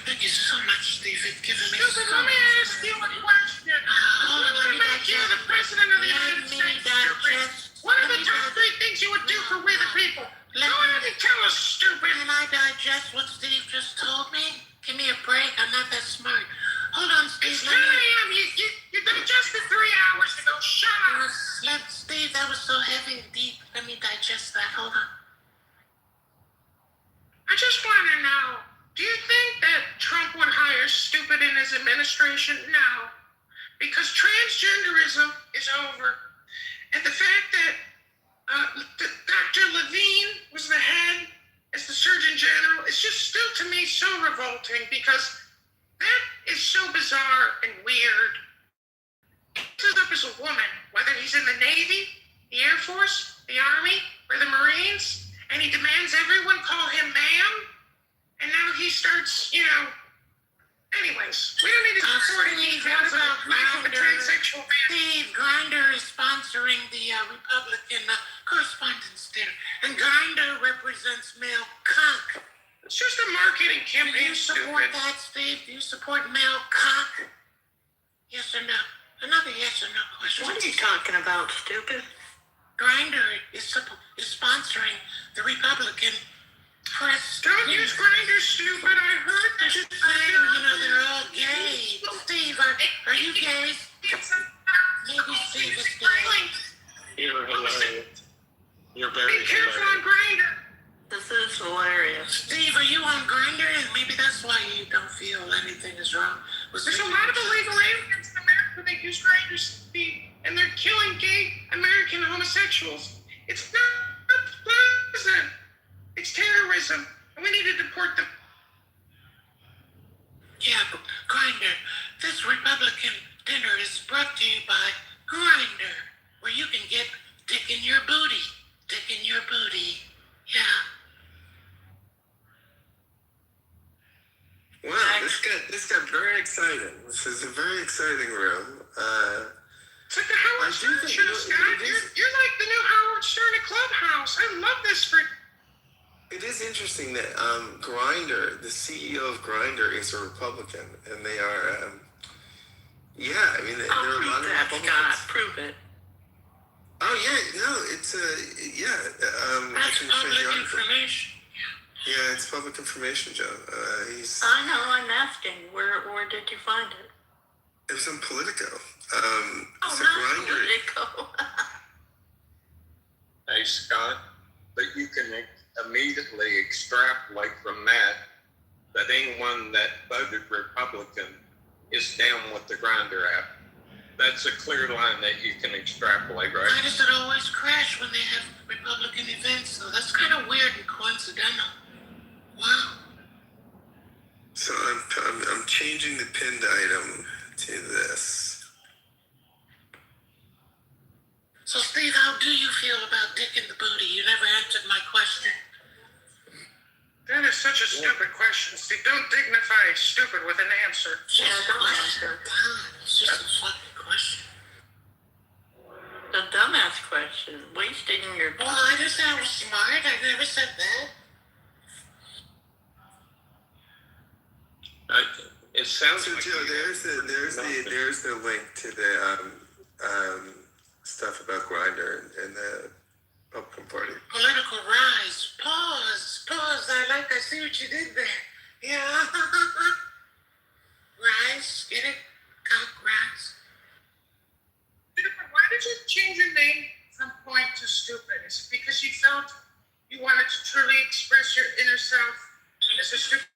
Thank you so much, Steve. It's given me so much. Let me ask you a question. Hold on, let me Make you the president of the United States, stupid. What are the top 3 things you would do for we the people? Go ahead and tell us, stupid. Can I digest what Steve just told me? Give me a break. I'm not that smart. Hold on, Steve. It's 10 a.m. You digested 3 hours ago. Shut up. Steve, that was so heavy and deep. Let me digest that. Hold on. I just want to know, do you think that Trump would hire stupid in his administration? No. Because transgenderism is over. And the fact that Dr. Levine was the head as the Surgeon General is just still to me so revolting because that is so bizarre and weird. He up as a woman, whether he's in the Navy, the Air Force, the Army, or the Marines, and he demands everyone call him ma'am, and now he starts, anyways, we don't need to support any details about life of a transsexual man. Steve, Grindr is sponsoring the Republican Correspondence Dinner, and Grindr represents male cock. It's just a marketing Do campaign, you support stupid. that, Steve? Do you support male cock? Yes or no? Another yes or no question. What are you talking about, stupid? Grindr is sponsoring the Republican press. Don't use Grindr, stupid. I heard that. Just saying, they're all gay. Steve, are you gay? Maybe Steve is gay. You're hilarious. You're very Be careful on hilarious. Grindr. This is hilarious. Steve, are you on Grindr? And maybe that's why you don't feel anything is wrong. There's a lot of illegal aliens in America that use Grindr, Steve, and they're killing gay American homosexuals. It's not pleasant. It's terrorism, and we need to deport them. Yeah, but Grindr. This Republican dinner is brought to you by Grindr, where you can get dick in your booty. Dick in your booty. Yeah. Wow, this got very exciting. This is a very exciting room. It's like the Howard Stern show, Scott. You're like the new Howard Stern at Clubhouse. I love this for... It is interesting that Grindr, the CEO of Grindr, is a Republican, and they are. There are a lot Prove of that, Republicans. Scott. Prove it. Oh yeah, no, it's I That's can show you public the article. information. Yeah, it's public information, Joe. He's. I know, I'm asking. Where did you find it? It was on Politico. Oh, So not Grindr. Politico. Hey, Scott, but you can immediately extrapolate from that anyone that voted Republican is down with the Grindr app. That's a clear line that you can extrapolate, right? Why does it always crash when they have Republican events, though? That's kind of weird and coincidental. Wow. So I'm changing the pinned item to this. So, Steve, how do you feel about dick in the booty? You never answered my question. That is such a stupid question, Steve. Don't dignify stupid with an answer. Yeah, don't answer. God, it's just a fucking question. The dumbass question. Wasting your Well, I just said I was smart. I never said that. It sounds So like Joe, there's the link to the stuff about Grindr and the Republican Party. Political rise. Pause. I see what you did there. Yeah. Rise. Get it? Cock rise. Why did you change your name from Point to Stupid? Is it because you felt you wanted to truly express your inner self as a stupid?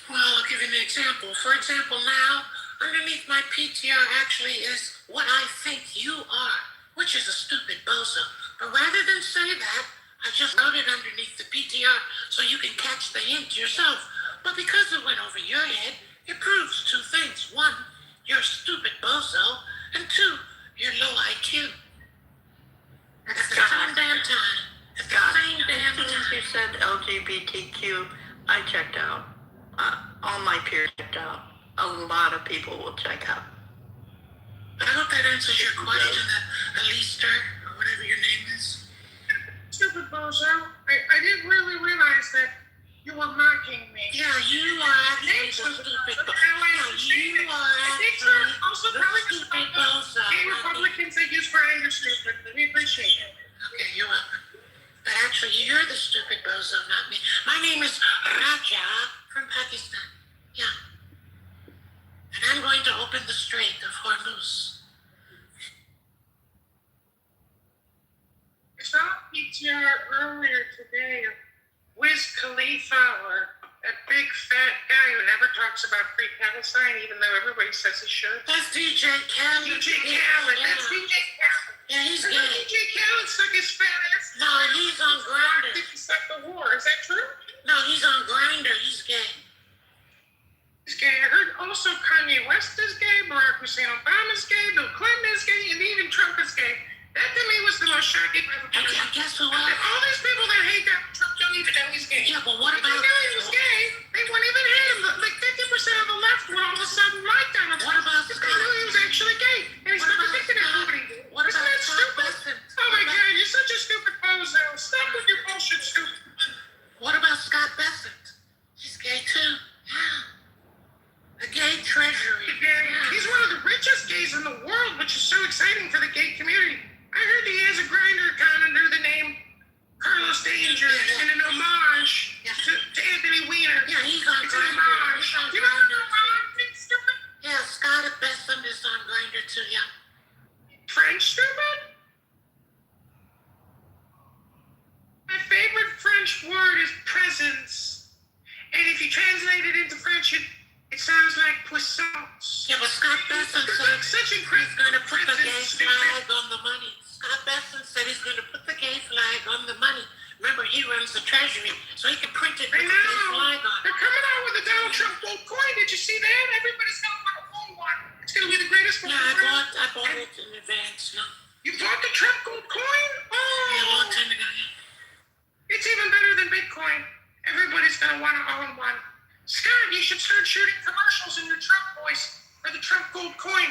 Well, I'll give you an example. example, now, underneath my PTR actually is what I think you are, which is a stupid bozo. But rather than say that, I just wrote it underneath the PTR so you can catch the hint yourself. But because it went over your head, it proves two things. One, you're a stupid bozo, and two, you're low IQ. At the same damn time. At the same damn As soon as time. you said LGBTQ, I checked out. All my peers checked out. A lot of people will check out. I hope that answers your question, Alistair, or whatever your name is. Stupid bozo. I didn't really realize that you were mocking me. Yeah, you are actually the stupid bozo. Yeah, you are I think actually you're also the probably stupid the bozo. gay Republicans that use Grindr stupid. We appreciate it. Okay, you're welcome. But actually, you're the stupid bozo, not me. My name is Raja from Pakistan. Yeah. And I'm going to open the Strait of Hormuz. I saw a PTR earlier today of Wiz Khalifa, or that big fat guy who never talks about free Palestine, even though everybody says he should. That's DJ Khaled. DJ Khaled. Yeah. That's DJ Khaled. Yeah, he's I gay. thought DJ Khaled stuck his fat ass. No, he's on Grindr. I think he stuck the war. Is that true? No, he's on Grindr. He's gay. He's gay. I heard also Kanye West is gay, Barack Hussein Obama's gay, Bill Clinton is gay, and even Trump is gay. That to me was the most shocking revelation. Okay, guess who And else? all these people that hate Donald Trump don't even know he's gay. Yeah, but what If they about... knew he was gay, they wouldn't even hate him. Like 50% of the left would all of a sudden like Donald What Trump. about If they knew he was actually gay. And he's What not about predicting Scott? everybody. What Isn't about that Scott stupid? Bessent? Oh my God, you're such a stupid bozo. Stop with your bullshit, stupid. What about Scott Bessent? He's gay too. Yeah. A gay treasury. He's one of the richest gays in the world, which is so exciting for the gay community. I heard he has a Grindr account under the name Carlos Danger in an homage to Anthony Weiner. Yeah, he's on It's an Grindr. homage. He's on You know what Grindr. an homage means, stupid? Yeah, Scott Bessent is on Grindr too, yeah. French, stupid? My favorite French word is presence. And if you translate it into French, it sounds like puissance. Yeah, but Scott Bessent said Such he's going to put the gay presence, flag on the money. Scott Bessent said he's going to put the gay flag on the money. Remember, he runs the treasury, so he can print it with I the gay know. flag on it. They're coming out with a Donald Trump gold coin. Did you see that? Everybody's going to want to own one. It's going to be the greatest one. Yeah, I bought it in advance. No. You bought the Trump gold coin? Yeah, a long Oh, time ago. Yeah. it's even better than Bitcoin. Everybody's going to want to own one. Scott, you should start shooting commercials in your Trump voice for the Trump gold coin,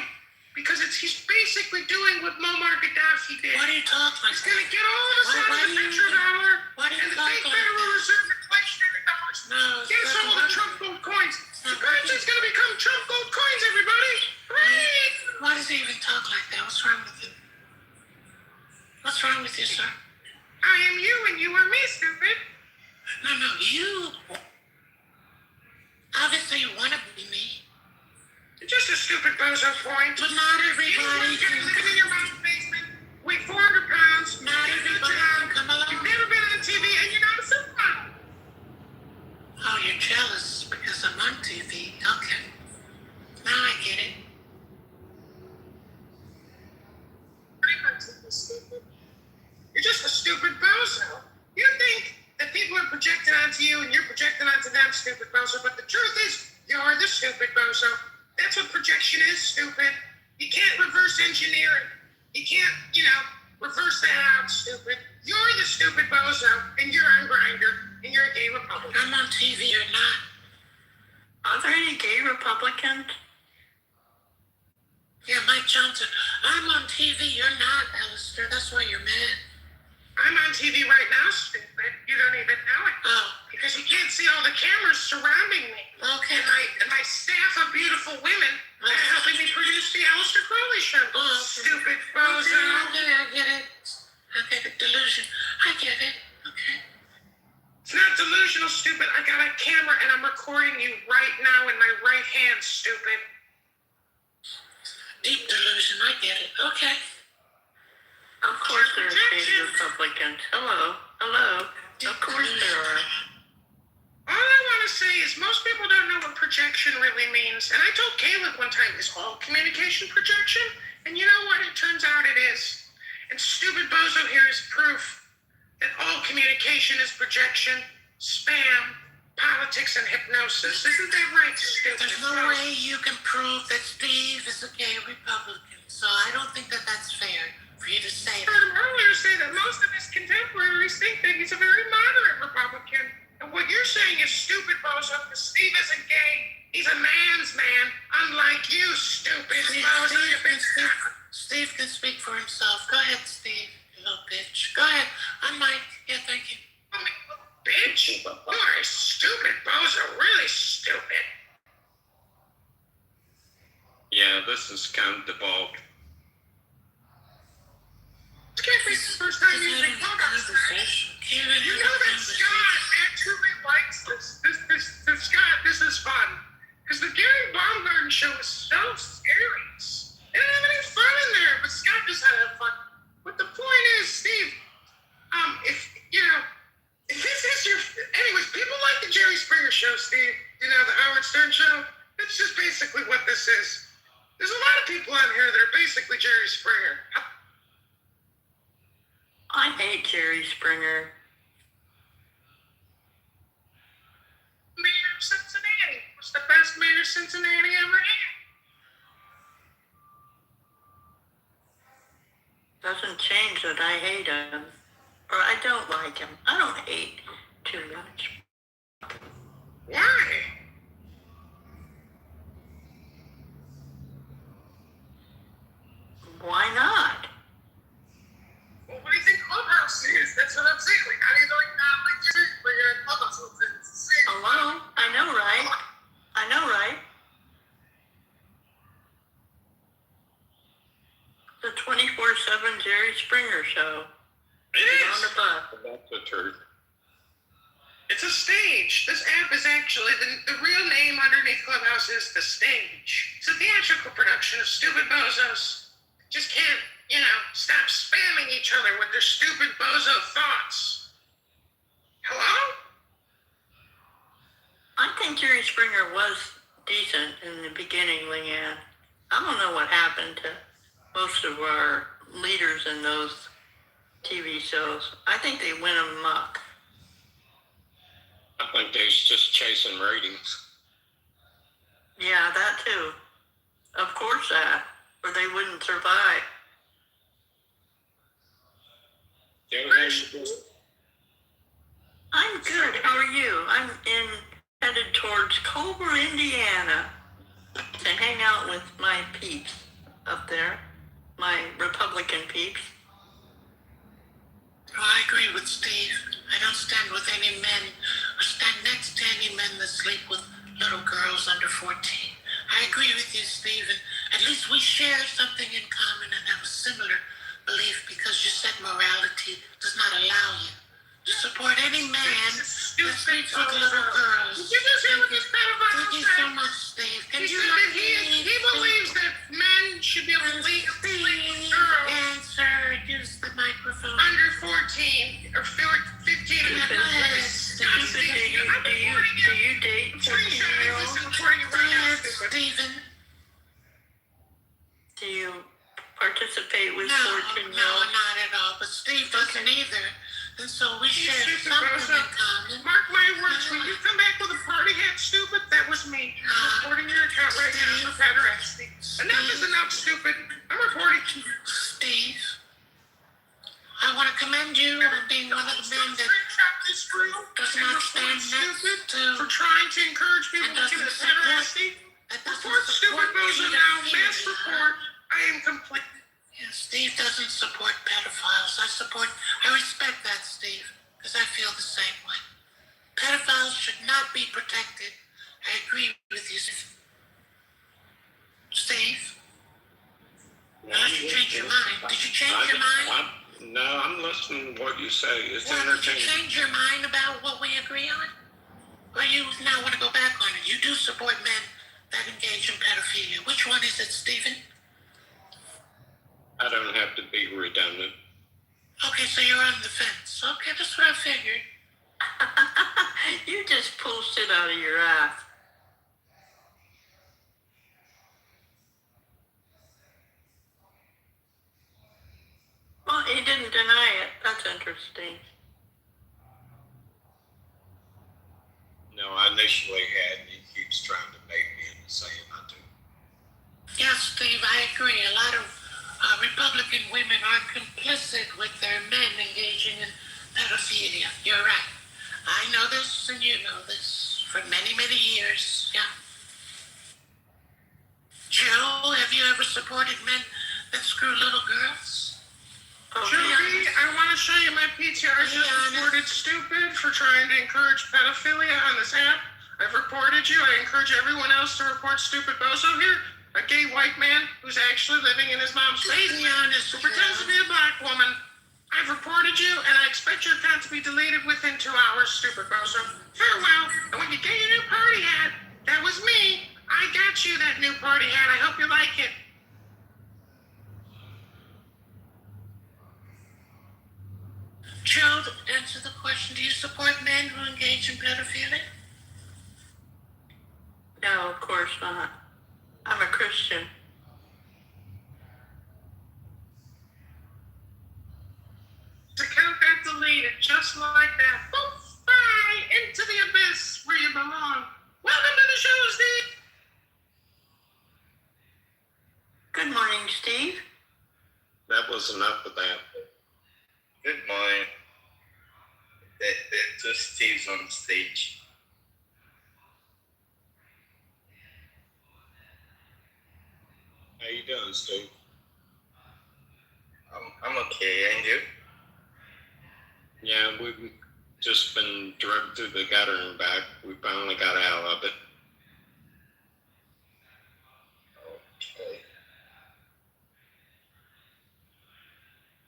because he's basically doing what Muammar Gaddafi did. Why do you talk like He's going to that? get all of us out of the petrodollar Why do you and the talk fake like Federal that? Reserve inflationary dollars. No, Get us all the Trump gold coins. The currency's going to become Trump gold coins, everybody. Hooray! Why does he even talk like that? What's wrong with him? What's wrong with you, sir? I am you and you are me, stupid. No, you. Obviously, you want to be me. You're just a stupid bozo point. But not You everybody can can. live in your mom's basement, weigh 400 pounds, Not you everybody can come along. You've never been on TV and you're not a supermodel. Oh, you're jealous because I'm on TV. Okay. Now I get it. You're just a stupid bozo. You think that people are projecting onto you and you're projecting onto them, stupid bozo, but the truth is, you're the stupid bozo. That's what projection is, stupid. You can't reverse engineer it. You can't, reverse that out, stupid. You're the stupid bozo, and you're on Grindr, and you're a gay Republican. I'm on TV. You're not. Are there any gay Republicans? Yeah, Mike Johnson. I'm on TV. You're not, Alistair. That's why you're mad. I'm on TV right now, stupid. You don't even know it. Oh. Because you can't see all the cameras surrounding me. Okay. And my staff of beautiful women are helping me produce the Alistair Crowley show. Oh, okay. Stupid bozo. Okay, I get it. Okay, the delusion. I get it. Okay. It's not delusional, stupid. I got a camera and I'm recording you right now in my right hand, stupid. Deep delusion. I get it. Okay. Of course there are gay Republicans. Hello. Of course there are. All I want to say is most people don't know what projection really means. And I told Caleb one time, is all communication projection? And you know what? It turns out it is. And stupid bozo here is proof that all communication is projection, spam, politics, and hypnosis. Isn't that right, stupid? There's no way you can prove that Steve is a gay Republican, so I don't think that that's fair for you to say I that. heard him earlier say that most of his contemporaries think that he's a very moderate Republican. And what you're saying is stupid, bozo, because Steve isn't gay. He's a man's man, unlike you, stupid bozo. Steve can speak for himself. Go ahead, Steve, you little bitch. Go ahead. I'm Mike. Yeah, thank you. Bitch, you are a stupid bozo, really stupid. Yeah, this is kind of devolved. This can't be the first time you've been conversation. You know that Scott actually likes this. Scott, this is fun. Because the Gary Baumgarten show is so scary. They didn't have any fun in there, but Scott just had to have fun. But the point is, Steve, if this is your... Anyways, people like the Jerry Springer show, Steve. You know, the Howard Stern show. That's just basically what this is. There's a lot of people on here that are basically Jerry Springer. I hate Jerry Springer. Mayor of Cincinnati was the best mayor Cincinnati ever had. Doesn't change that I hate him. Or I don't like him. I don't hate too much. Why? Why not? Well, what do you think Clubhouse is? That's what I'm saying. Like, how do you like not like Jerry Springer and Clubhouse? It's the same. Hello? I know, right? I know, right? The 24/7 Jerry Springer show. It Get is. on the bus. That's the truth. It's a stage. This app is actually, the real name underneath Clubhouse is The Stage. It's a theatrical production of stupid bozos. Just can't, stop spamming each other with their stupid bozo thoughts. Hello? I think Jerry Springer was decent in the beginning, Leanne. I don't know what happened to most of our leaders in those TV shows. I think they went amok. I think they're just chasing ratings. Yeah, that too. Of course that. Or they wouldn't survive. I'm good. How are you? I'm headed towards Culver, Indiana to hang out with my peeps up there. My Republican peeps. Oh, I agree with Steve. I don't stand with any men or stand next to any men that sleep with little girls under 14. I agree with you, Steve, and at least we share something in common and have a similar belief because you said morality does not allow you to support any man that sleeps with little girls. Did you just hear what this pedophile Thank you so much, Steve. Can He you said let that me he believes that men should be able to sleep with girls answer? Use the microphone. under 14 or 15. Stupid. Do you date 14-year-olds? Stephen. Do you participate with No, 14-year-olds? not at all. But Steve doesn't either. And so we share something in common. Mark my words, when you come back with a party hat, stupid, that was me. I'm reporting your account right now for pederasty. Enough is enough, stupid. I'm reporting. Steve, I want to commend you on being one of the men that does not stand next to for trying to encourage people and to get a doesn't support pederasty. Report stupid bozo now. Mass report. I am complete. Yeah, Steve doesn't support pedophiles. I respect that, Steve, because I feel the same way. Pedophiles should not be protected. I agree with you, Steve. Unless you change your mind. Did you change your mind? No, I'm listening to what you say. It's Well, did you entertaining. change your mind about what we agree on? Or you now want to go back on it? You do support men that engage in pedophilia. Which one is it, Stephen? I don't have to be redundant. Okay, so you're on the fence. Okay, that's what I figured. You just pulled shit out of your ass. Well, he didn't deny it. That's interesting. No, I initially had, and he keeps trying to bait me into saying I do. Yes, Steve, I agree. A lot of Republican women are complicit with their men engaging in pedophilia. You're right. I know this and you know this for many, many years. Yeah. Joe, have you ever supported men that screw little girls? Oh, Joey, I want to show you my PTR. I just reported stupid for trying to encourage pedophilia on this app. I've reported you. I encourage everyone else to report stupid bozo here. A gay white man who's actually living in his mom's basement who pretends to be a black woman. I've reported you, and I expect your account to be deleted within 2 hours, stupid bozo. Farewell. And when you get your new party hat, that was me. I got you that new party hat. I hope you like it. Joe, answer the question. Do you support men who engage in pedophilia? no, of course not. I'm a Christian. The account got deleted just like that. Poof, bye, into the abyss where you belong. Welcome to the show, Steve. Good morning, Steve. That was enough of that. Good morning. Just Steve's on stage. How you doing, Steve? I'm okay, and you? Yeah, we've just been drugged through the gutter and back. We finally got out of it. Okay.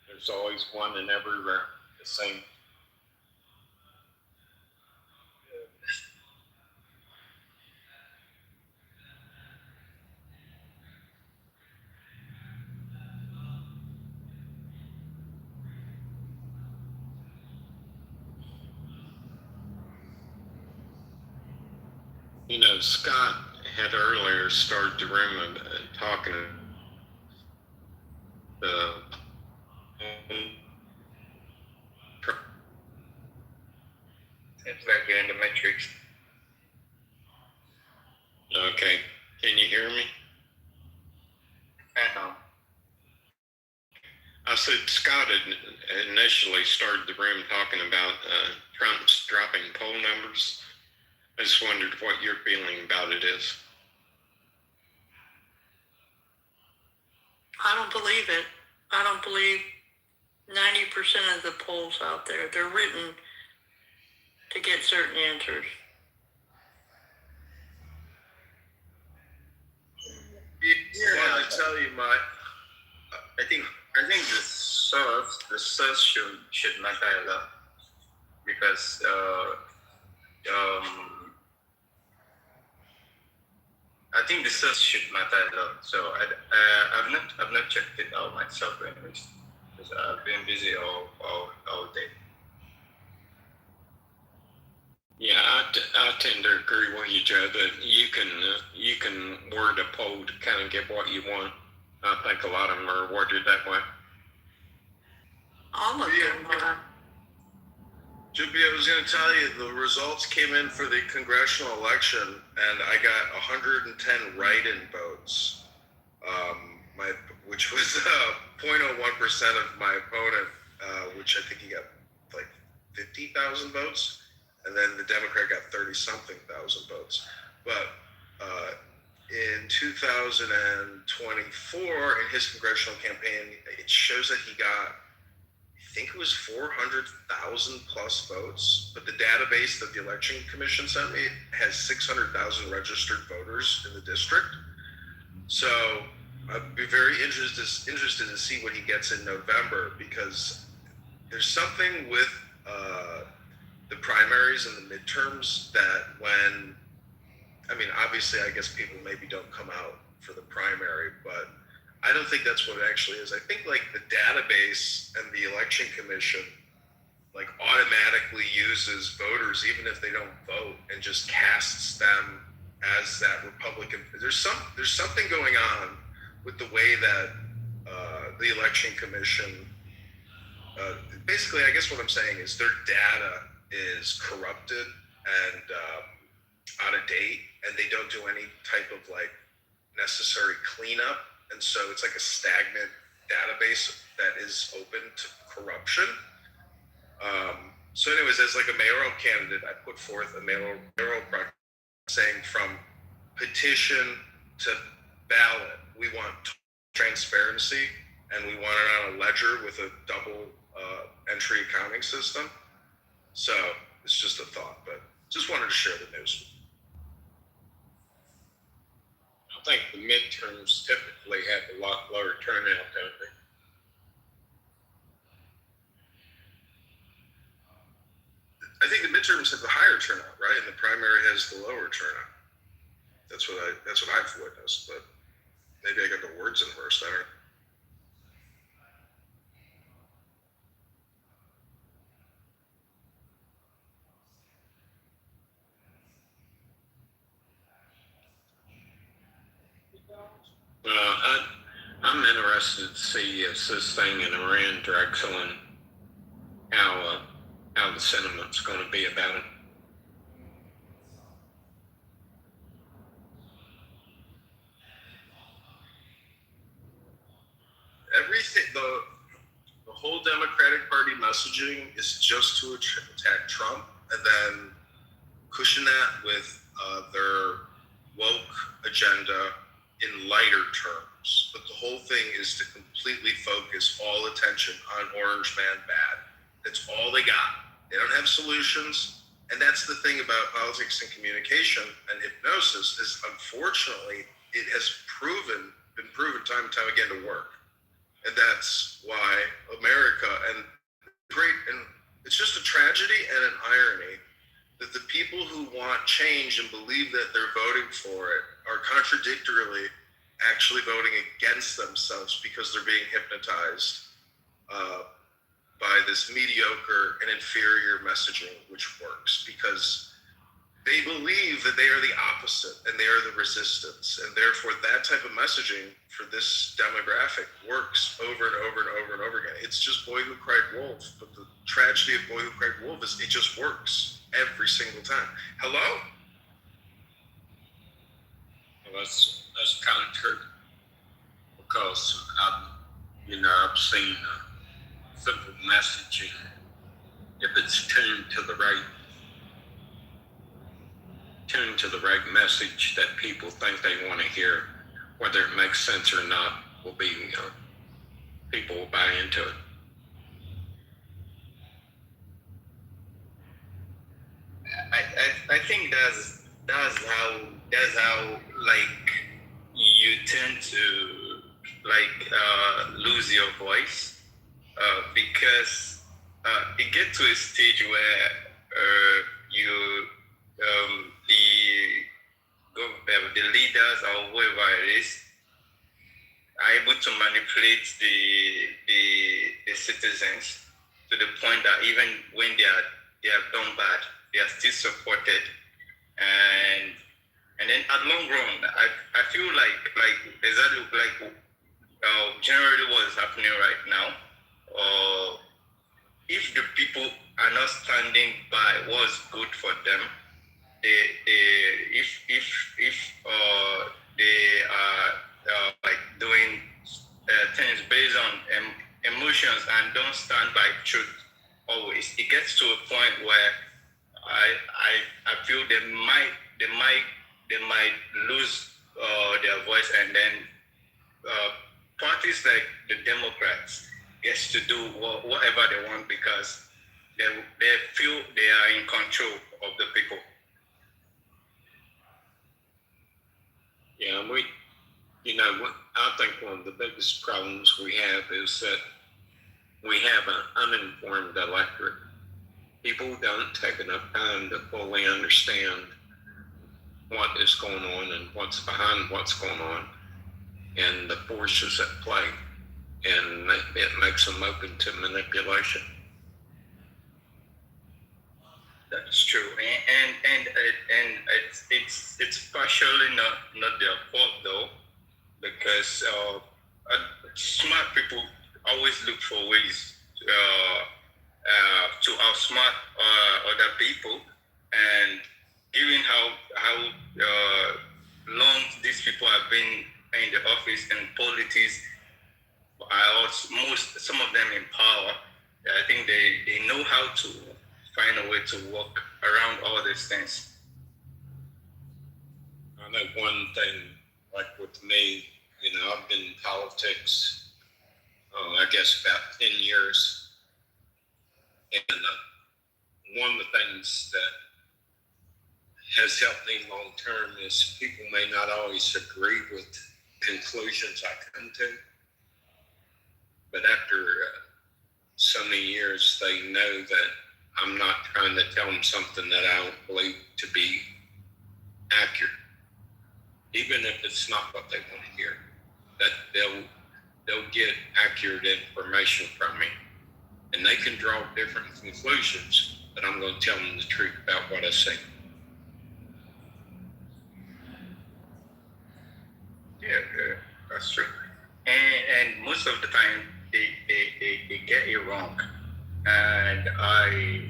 There's always one and everywhere the same. You know, Scott had earlier started the room talking Seems like you're in the Matrix. Okay, can you hear me? I know. I said Scott had initially started the room talking about Trump's dropping poll numbers. I just wondered what your feeling about it is. I don't believe it. I don't believe 90% of the polls out there. They're written to get certain answers. Well, I tell you, I think the source should matter a lot because I think the source should matter a lot. So I've not checked it out myself anyways because I've been busy all day. Yeah, I tend to agree with you, Joe, that you can word a poll to kind of get what you want. I think a lot of them are worded that way. All of them are. Juppie, I was going to tell you, the results came in for the congressional election, and I got 110 write-in votes, which was 0.01% of my opponent, which I think he got like 50,000 votes, and then the Democrat got 30-something thousand votes. But in 2024, in his congressional campaign, it shows that he got, I think it was 400,000 plus votes, but the database that the election commission sent me has 600,000 registered voters in the district. So I'd be very interested to see what he gets in November, because there's something with the primaries and the midterms that when, I mean, obviously I guess people maybe don't come out for the primary, but I don't think that's what it actually is. I think like the database and the election commission like automatically uses voters even if they don't vote and just casts them as that Republican. There's something going on with the way that the election commission. Basically, I guess what I'm saying is their data is corrupted and out of date, and they don't do any type of like necessary cleanup, and so it's like a stagnant database that is open to corruption. So anyways, as like a mayoral candidate, I put forth a mayoral proclamation saying from petition to ballot, we want transparency, and we want it on a ledger with a double entry accounting system. So it's just a thought, but just wanted to share the news. I think the midterms typically have a lot lower turnout, don't they? I think the midterms have the higher turnout, right? And the primary has the lower turnout. That's what I've witnessed, but maybe I got the words inverse there. I'm interested to see if this thing in Iran drags on, how the sentiment's going to be about it. Everything, the whole Democratic Party messaging is just to attack Trump and then cushion that with their woke agenda in lighter terms. But the whole thing is to completely focus all attention on Orange Man bad. That's all they got. They don't have solutions. And that's the thing about politics and communication and hypnosis is, unfortunately, it has been proven time and time again to work. And that's why America, and it's just a tragedy and an irony that the people who want change and believe that they're voting for it are contradictorily actually voting against themselves because they're being hypnotized by this mediocre and inferior messaging, which works because they believe that they are the opposite and they are the resistance, and therefore that type of messaging for this demographic works over and over and over and over again. It's just Boy Who Cried Wolf, but the tragedy of Boy Who Cried Wolf is it just works every single time. Hello? Well, that's kind of true, because I've seen simple messaging, if it's tuned to the right message that people think they want to hear, whether it makes sense or not, will be, people will buy into it. I think that's how like you tend to lose your voice because it gets to a stage where the leaders or whoever it is are able to manipulate the citizens to the point that even when they have done bad, they are still supported, and then at long run, I feel like exactly generally what is happening right now. If the people are not standing by what's good for them, if they are doing things based on emotions and don't stand by truth always, it gets to a point where I feel they might lose their voice, and then parties like the Democrats gets to do whatever they want because they feel they are in control of the people. Yeah, I think one of the biggest problems we have is that we have an uninformed electorate. People don't take enough time to fully understand what is going on and what's behind what's going on and the forces at play, and it makes them open to manipulation. That's true, and it's partially not their fault though, because smart people always look for ways to outsmart other people, and given how long these people have been in the office and politics, some of them in power, I think they know how to find a way to work around all these things. I know one thing, like with me, I've been in politics, I guess about 10 years. And one of the things that has helped me long term is people may not always agree with conclusions I come to. But after so many years, they know that I'm not trying to tell them something that I don't believe to be accurate, even if it's not what they want to hear. That they'll get accurate information from me, and they can draw different conclusions. But I'm going to tell them the truth about what I say. Yeah, that's true. And most of the time, they get it wrong. And I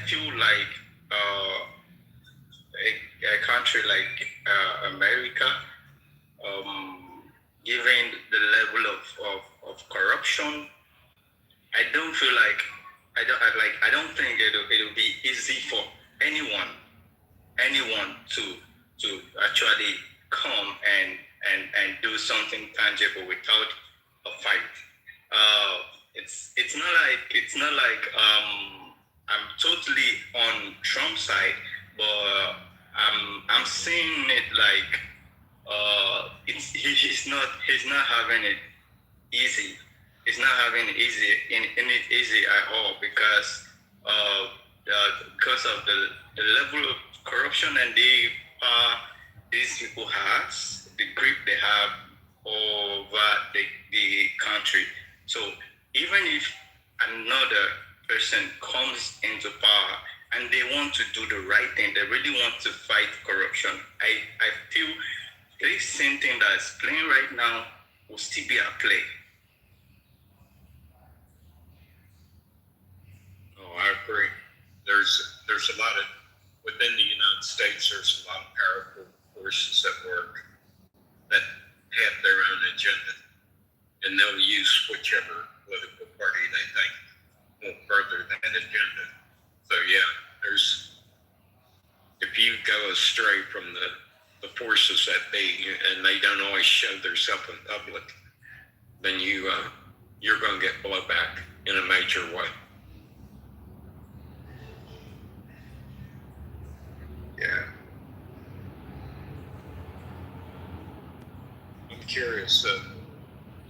feel like a country like America, given the level of corruption, I don't feel like I don't think it'll be easy for anyone to actually come and do something tangible without a fight. It's not like I'm totally on Trump's side, but I'm seeing it like he's not having it easy. He's not having it easy at all because of the level of corruption and these people has, the grip they have over the country. So even if another person comes into power and they want to do the right thing, they really want to fight corruption, I feel this same thing that's playing right now will still be at play. Oh, I agree. There's a lot of, within the United States, there's a lot of powerful forces at work that have their own agenda, and they'll use whichever political party they think will further that agenda. So yeah, if you go astray from the forces that be, and they don't always show themselves in public, then you're going to get blowback in a major way. Yeah. I'm curious.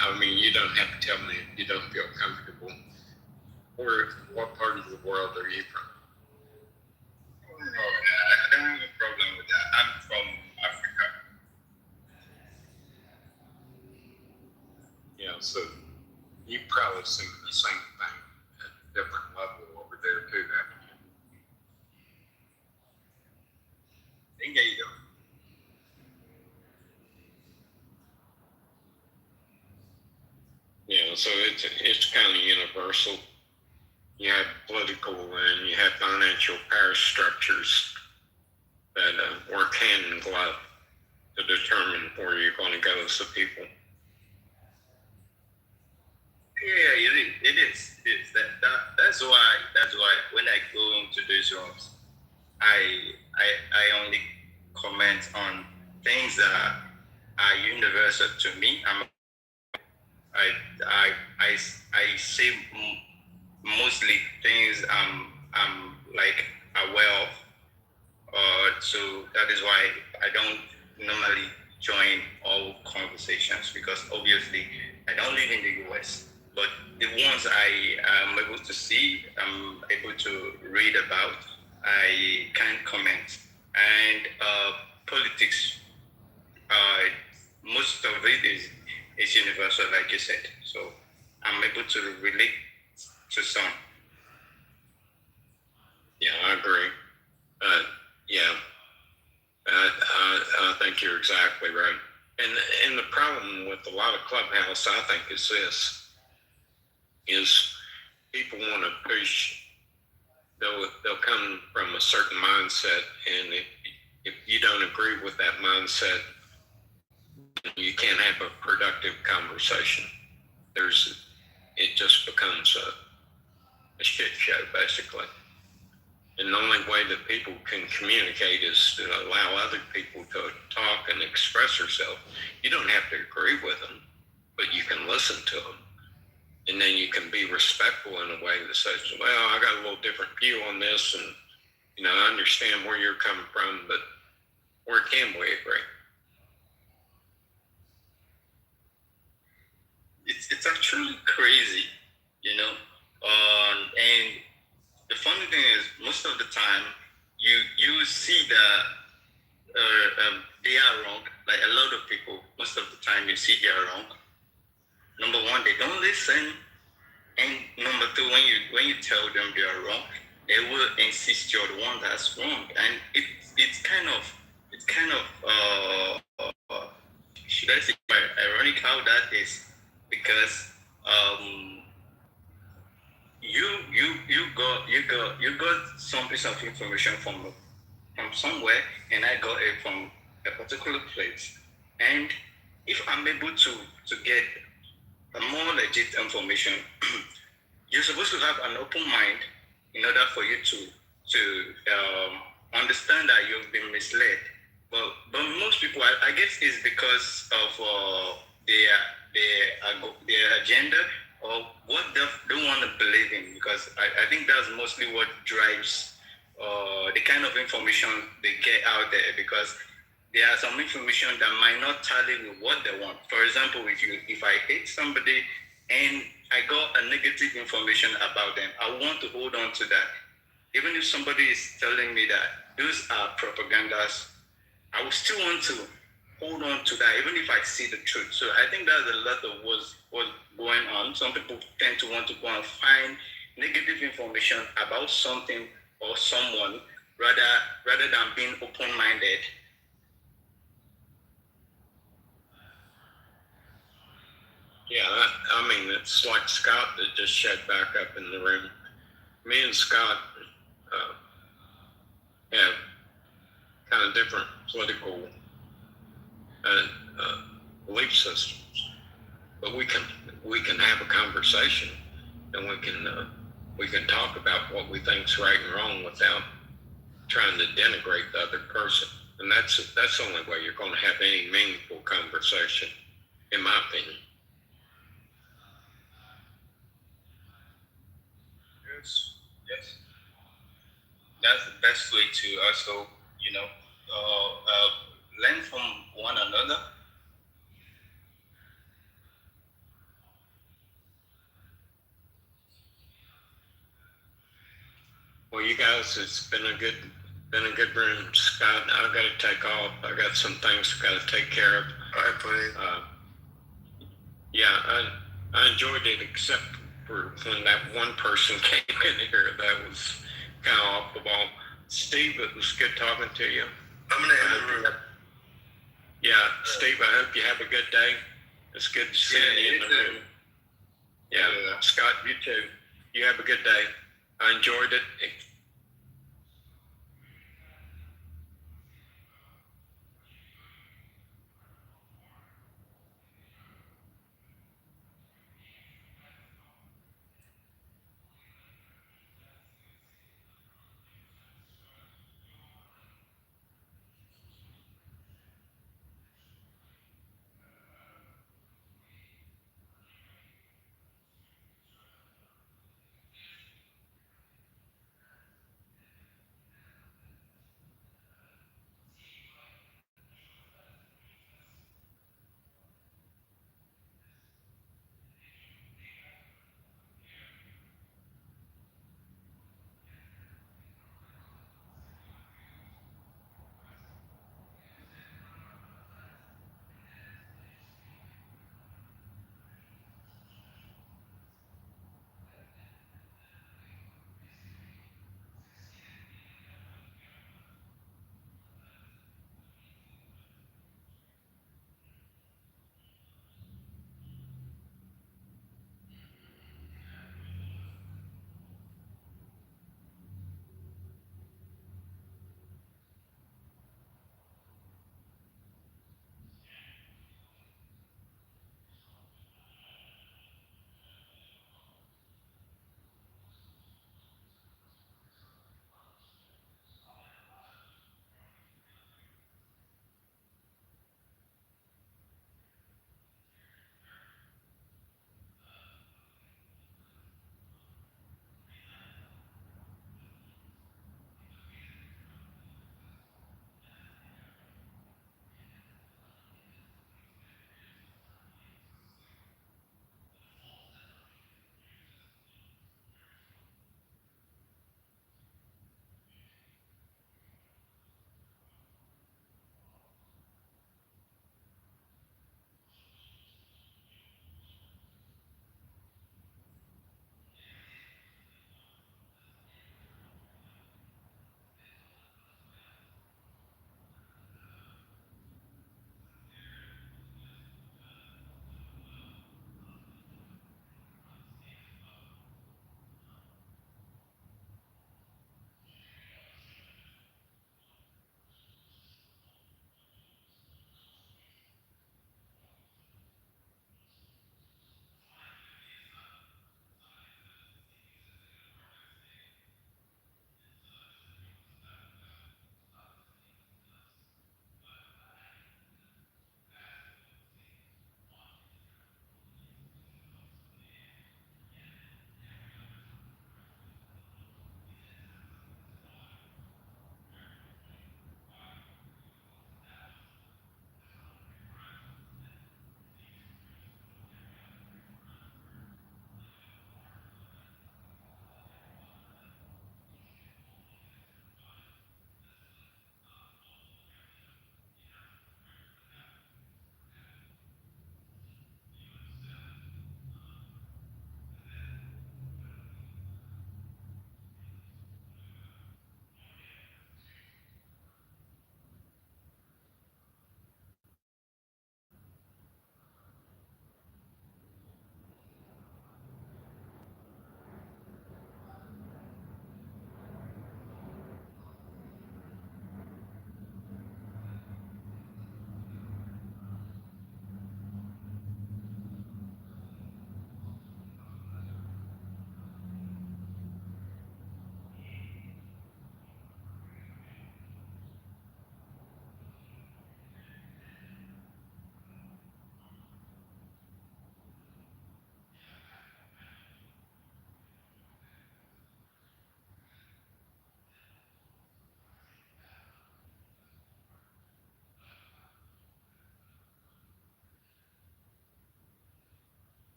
I mean, you don't have to tell me if you don't feel comfortable. What part of the world are you from? No, I don't have a problem with that. I'm from Africa. Yeah, so you've probably seen the same thing at a different level over there too, haven't you? Think you do. Yeah, so it's kind of universal. You have political and you have financial power structures that work hand in glove to determine where you're going to go as a people. Yeah, it is. That's why when I go into these rooms, I only comment on things that are universal to me. I say mostly things I'm like aware of. So that is why I don't normally join all conversations, because obviously I don't live in the US. But the ones I am able to see, I'm able to read about, I can comment. And politics, most of it is universal, like you said. So I'm able to relate to some. Yeah, I agree. Yeah, I think you're exactly right. And the problem with a lot of Clubhouse, I think, is this: is people want to push. They'll come from a certain mindset, and if you don't agree with that mindset, you can't have a productive conversation. It just becomes a shit show, basically. And the only way that people can communicate is to allow other people to talk and express themselves. You don't have to agree with them, but you can listen to them. And then you can be respectful in a way that says, well, I got a little different view on this, and I understand where you're coming from, but where can we agree? It's actually crazy, you know. And the funny thing is, most of the time, you see that they are wrong. Like a lot of people, most of the time, you see they are wrong. Number one, they don't listen, and number two, when you tell them they are wrong, they will insist you're the one that's wrong, and it's kind of should I say ironic how that is, because you got some piece of information from somewhere, and I got it from a particular place. And if I'm able to get a more legit information, you're supposed to have an open mind in order for you to understand that you've been misled. But most people, I guess, it's because of their agenda or what they don't want to believe in. Because I think that's mostly what drives the kind of information they get out there. Because there are some information that might not tally with what they want. For example, if I hate somebody and I got a negative information about them, I want to hold on to that. Even if somebody is telling me that those are propagandas, I will still want to hold on to that, even if I see the truth. So I think that's a lot of what's going on. Some people tend to want to go and find negative information about something or someone rather than being open-minded. Yeah, I mean, it's like Scott that just showed back up in the room. Me and Scott have kind of different political belief systems, but we can have a conversation, and we can talk about what we think's right and wrong without trying to denigrate the other person. And that's the only way you're going to have any meaningful conversation, in my opinion. Yes. That's the best way to also, learn from one another. Well, you guys, it's been a good room. Scott, I've got to take off. I got some things I've got to take care of. All right, buddy. Yeah, I enjoyed it, except for when that one person came in here. That was kind of off the wall. Steve, it was good talking to you. I'm gonna end the room. Yeah, Steve, I hope you have a good day. It's good seeing you in the room. Yeah, Scott, you too. You have a good day. I enjoyed it.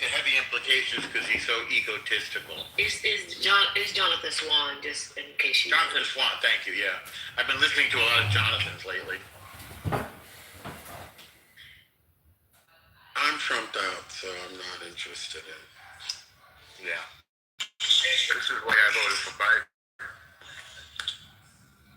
the heavy implications because he's so egotistical. Is Jonathan Swan, just in case you Jonathan Swan, thank you, yeah. I've been listening to a lot of Jonathans lately. I'm trumped out, so I'm not interested in. Yeah. This is where